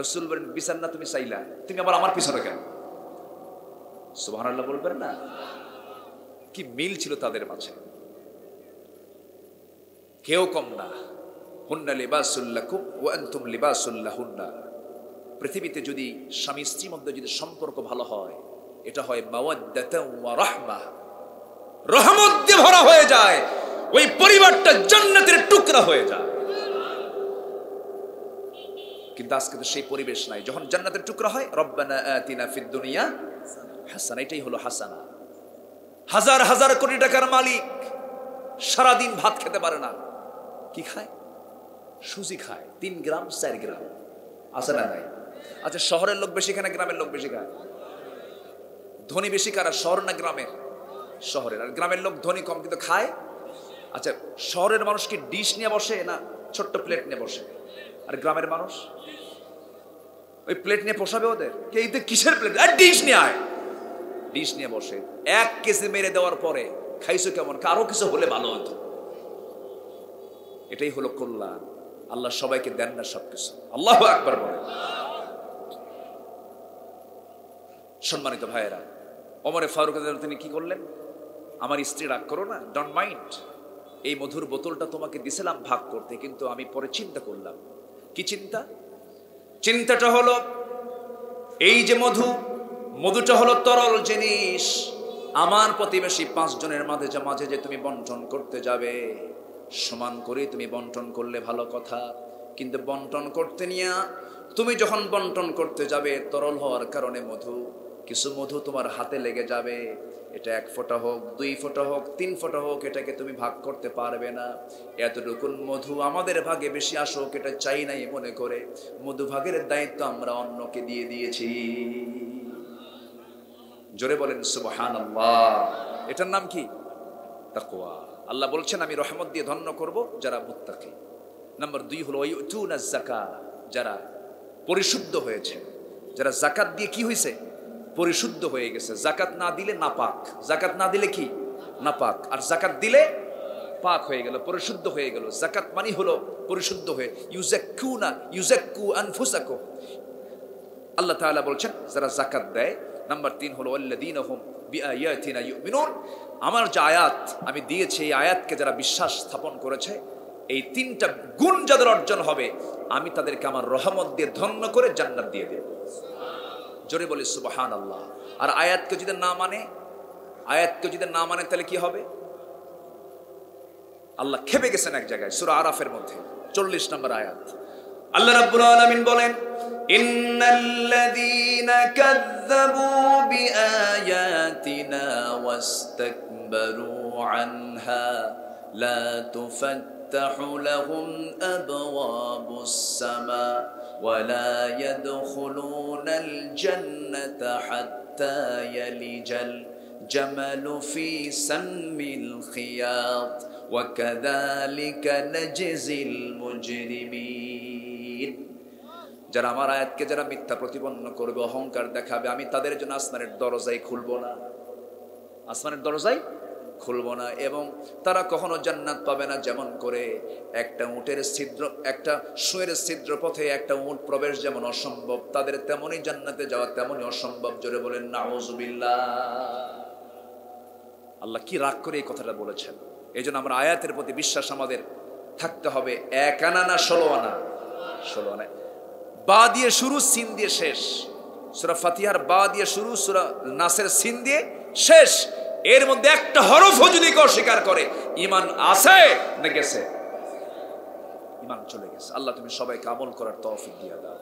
রাসূল বলেন বিচার না তুমি চাইলা, তুমি আবার আমার পিছনে কেন? সুবহানাল্লাহ বলবেন না? কি মিল ছিল তাদের মাঝে। কেউ কম না। হুন্না লিবাসুল লাকুম ওয়া আনতুম লিবাসুল লাহুন্না। পৃথিবীতে যদি স্বামী স্ত্রীর মধ্যে যদি সম্পর্ক ভালো হয়, এটা হয় মাওয়াদ্দাতান ওয়া রাহমা, রহমত দিয়ে ভরা হয়ে যায়, ওই পরিবারটা জান্নাতের টুকরা হয়ে যায়। কিন্তু আজকে তো সেই পরিবেশ নাই। যখন জান্নাতের টুকরা হয়, রব্বানা আতিনা ফিদ দুনিয়া হাসানা, এটাই হলো হাসানা। হাজার হাজার কোটি টাকার মালিক সারাদিন ভাত খেতে পারে না, কি খায়? সুজি খায়, 3 গ্রাম 4 গ্রাম, আছে না নাই? আচ্ছা শহরের লোক বেশি খায় না গ্রামের লোক বেশি খায়? ধনী বেশি কারা, শহর না গ্রামের? শহরের। আর গ্রামের লোক ধনী কম কিন্তু খায়। আচ্ছা শহরের মানুষ কি ডিশ নিয়ে বসে না ছোট্ট প্লেট নিয়ে বসে? আর গ্রামের মানুষ ওই প্লেট নিয়ে পোষাবে ওদের? কে এই কিসের প্লেট? আর ডিশ নিয়ে আয়, ডিশ নিয়ে বসে। 1 কেজি মেরে দেওয়ার পরে খাইছো কেমন, আরো কিছু হলে ভালো হতো। এটাই হলো কল্যাণ। আল্লাহ সবাইকে দেন না সবকিছু। আল্লাহু আকবার বলে। সম্মানিত ভাইয়েরা, ওমরে ফারুক তিনি কি করলেন? আমার স্ত্রী রাগ করো না, ডোন্ট মাইন্ড, এই মধুর বোতলটা তোমাকে দিছিলাম ভাগ করতে, কিন্তু আমি পরে চিন্তা করলাম। কি চিন্তা? চিন্তাটা হলো এই যে মধুটা হলো তরল জিনিস, আমার প্রতিবেশী 5 জনের মাঝে যে তুমি বন্টন করতে যাবে, সমান করে তুমি বন্টন করলে ভালো কথা, কিন্তু বন্টন করতে নিয়ে তুমি যখন বন্টন করতে যাবে, তরল হওয়ার কারণে কিছু মধু তোমার হাতে লেগে যাবে। এটা 1 ফোঁটা হোক, 2 ফোঁটা হোক, 3 ফোঁটা হোক, এটাকে তুমি ভাগ করতে পারবে না। এতটুকুন মধু আমাদের ভাগে বেশি আসুক এটা চাই নাই মনে করে মধু ভাগের দায়িত্ব আমরা অন্যকে দিয়ে দিয়েছি। জোরে বলেন সুবহানাল্লাহ। এটার নাম কি? তাকওয়া। আল্লাহ বলছেন আমি রহমত দিয়ে ধন্য করব যারা মুত্তাকি। নাম্বার 2 হলো ইউতুনা যাকাত, যারা পরিশুদ্ধ হয়েছে, যারা যাকাত দিয়ে কি হয়েছে? পরিশুদ্ধ হয়ে গেছে। যাকাত না দিলে নাপাক, যাকাত না দিলে কি? নাপাক। আর যাকাত দিলে পাক হয়ে গেল, পরিশুদ্ধ হয়ে গেল। যাকাত মানে হলো পরিশুদ্ধ হয়ে, ইউযাক্কু আনফুসাকুম। আল্লাহ তাআলা বলছেন যারা যাকাত দেয়। নাম্বার 3 হলো আল্লাযীনা হুম বিআয়াতিনা ইউমিনুন। আমার যে আয়াত আমি দিয়েছি, এই আয়াতকে যারা বিশ্বাস স্থাপন করেছে, এই 3টা গুণ যাদের অর্জন হবে, আমি তাদেরকে আমার রহমত দিয়ে ধন্য করে জান্নাত দিয়ে দেব। জোরে বলি সুবহানাল্লাহ। আর আয়াতকে যদি না মানে তাহলে কি হবে? আল্লাহ খেপে গেছেন এক জায়গায়, সূরা আরাফের মধ্যে 40 নম্বর আয়াত। আল্লাহ রাব্বুল আলামিন বলেন, ইন্নাল্লাযীনা কাযযাবু বিআয়াতিনা ওয়াস্তাকবারু আনহা লা তুফাত্তাহু লাহুম আবওয়াবুস সামা ওয়া লা ইয়াদখুলুনাল জান্নাতা হাত্তা ইয়ালিজাল জামালু ফি সাম্মিল খিয়াত ওয়া কাযালিকা নাজজিল মুজরিমিন। যারা আমার আয়াতকে যারা মিথ্যা প্রতিপন্ন করবে, অহংকার দেখাবে, আমি তাদের জন্য আসমানের দরজাই খুলব না, এবং তারা কখনো জান্নাত পাবে না। যেমন করে একটা সুঁয়ের ছিদ্র পথে একটা উট প্রবেশ যেমন অসম্ভব, তাদের তেমনই জান্নাতে যাওয়া তেমনই অসম্ভব। জোরে বলেন নাউযুবিল্লাহ। আল্লাহ কি রাগ করে এই কথাটা বলেছেন। এই জন্য আমরা আয়াতের প্রতি বিশ্বাস আমাদের থাকতে হবে। 1 আনা না 16 আনা, 16 আনায়। বা দিয়ে শুরু, সিন দিয়ে শেষ। সূরা ফাতিহার বা দিয়ে শুরু, সূরা নাসের সিন দিয়ে শেষ। এর মধ্যে একটা হরফও যদি কেউ অস্বীকার করে, ঈমান আছে না গেছে? ঈমান চলে গেছে। আল্লাহ তুমি সবাইকে আমল করার তৌফিক দিয়ে দাও।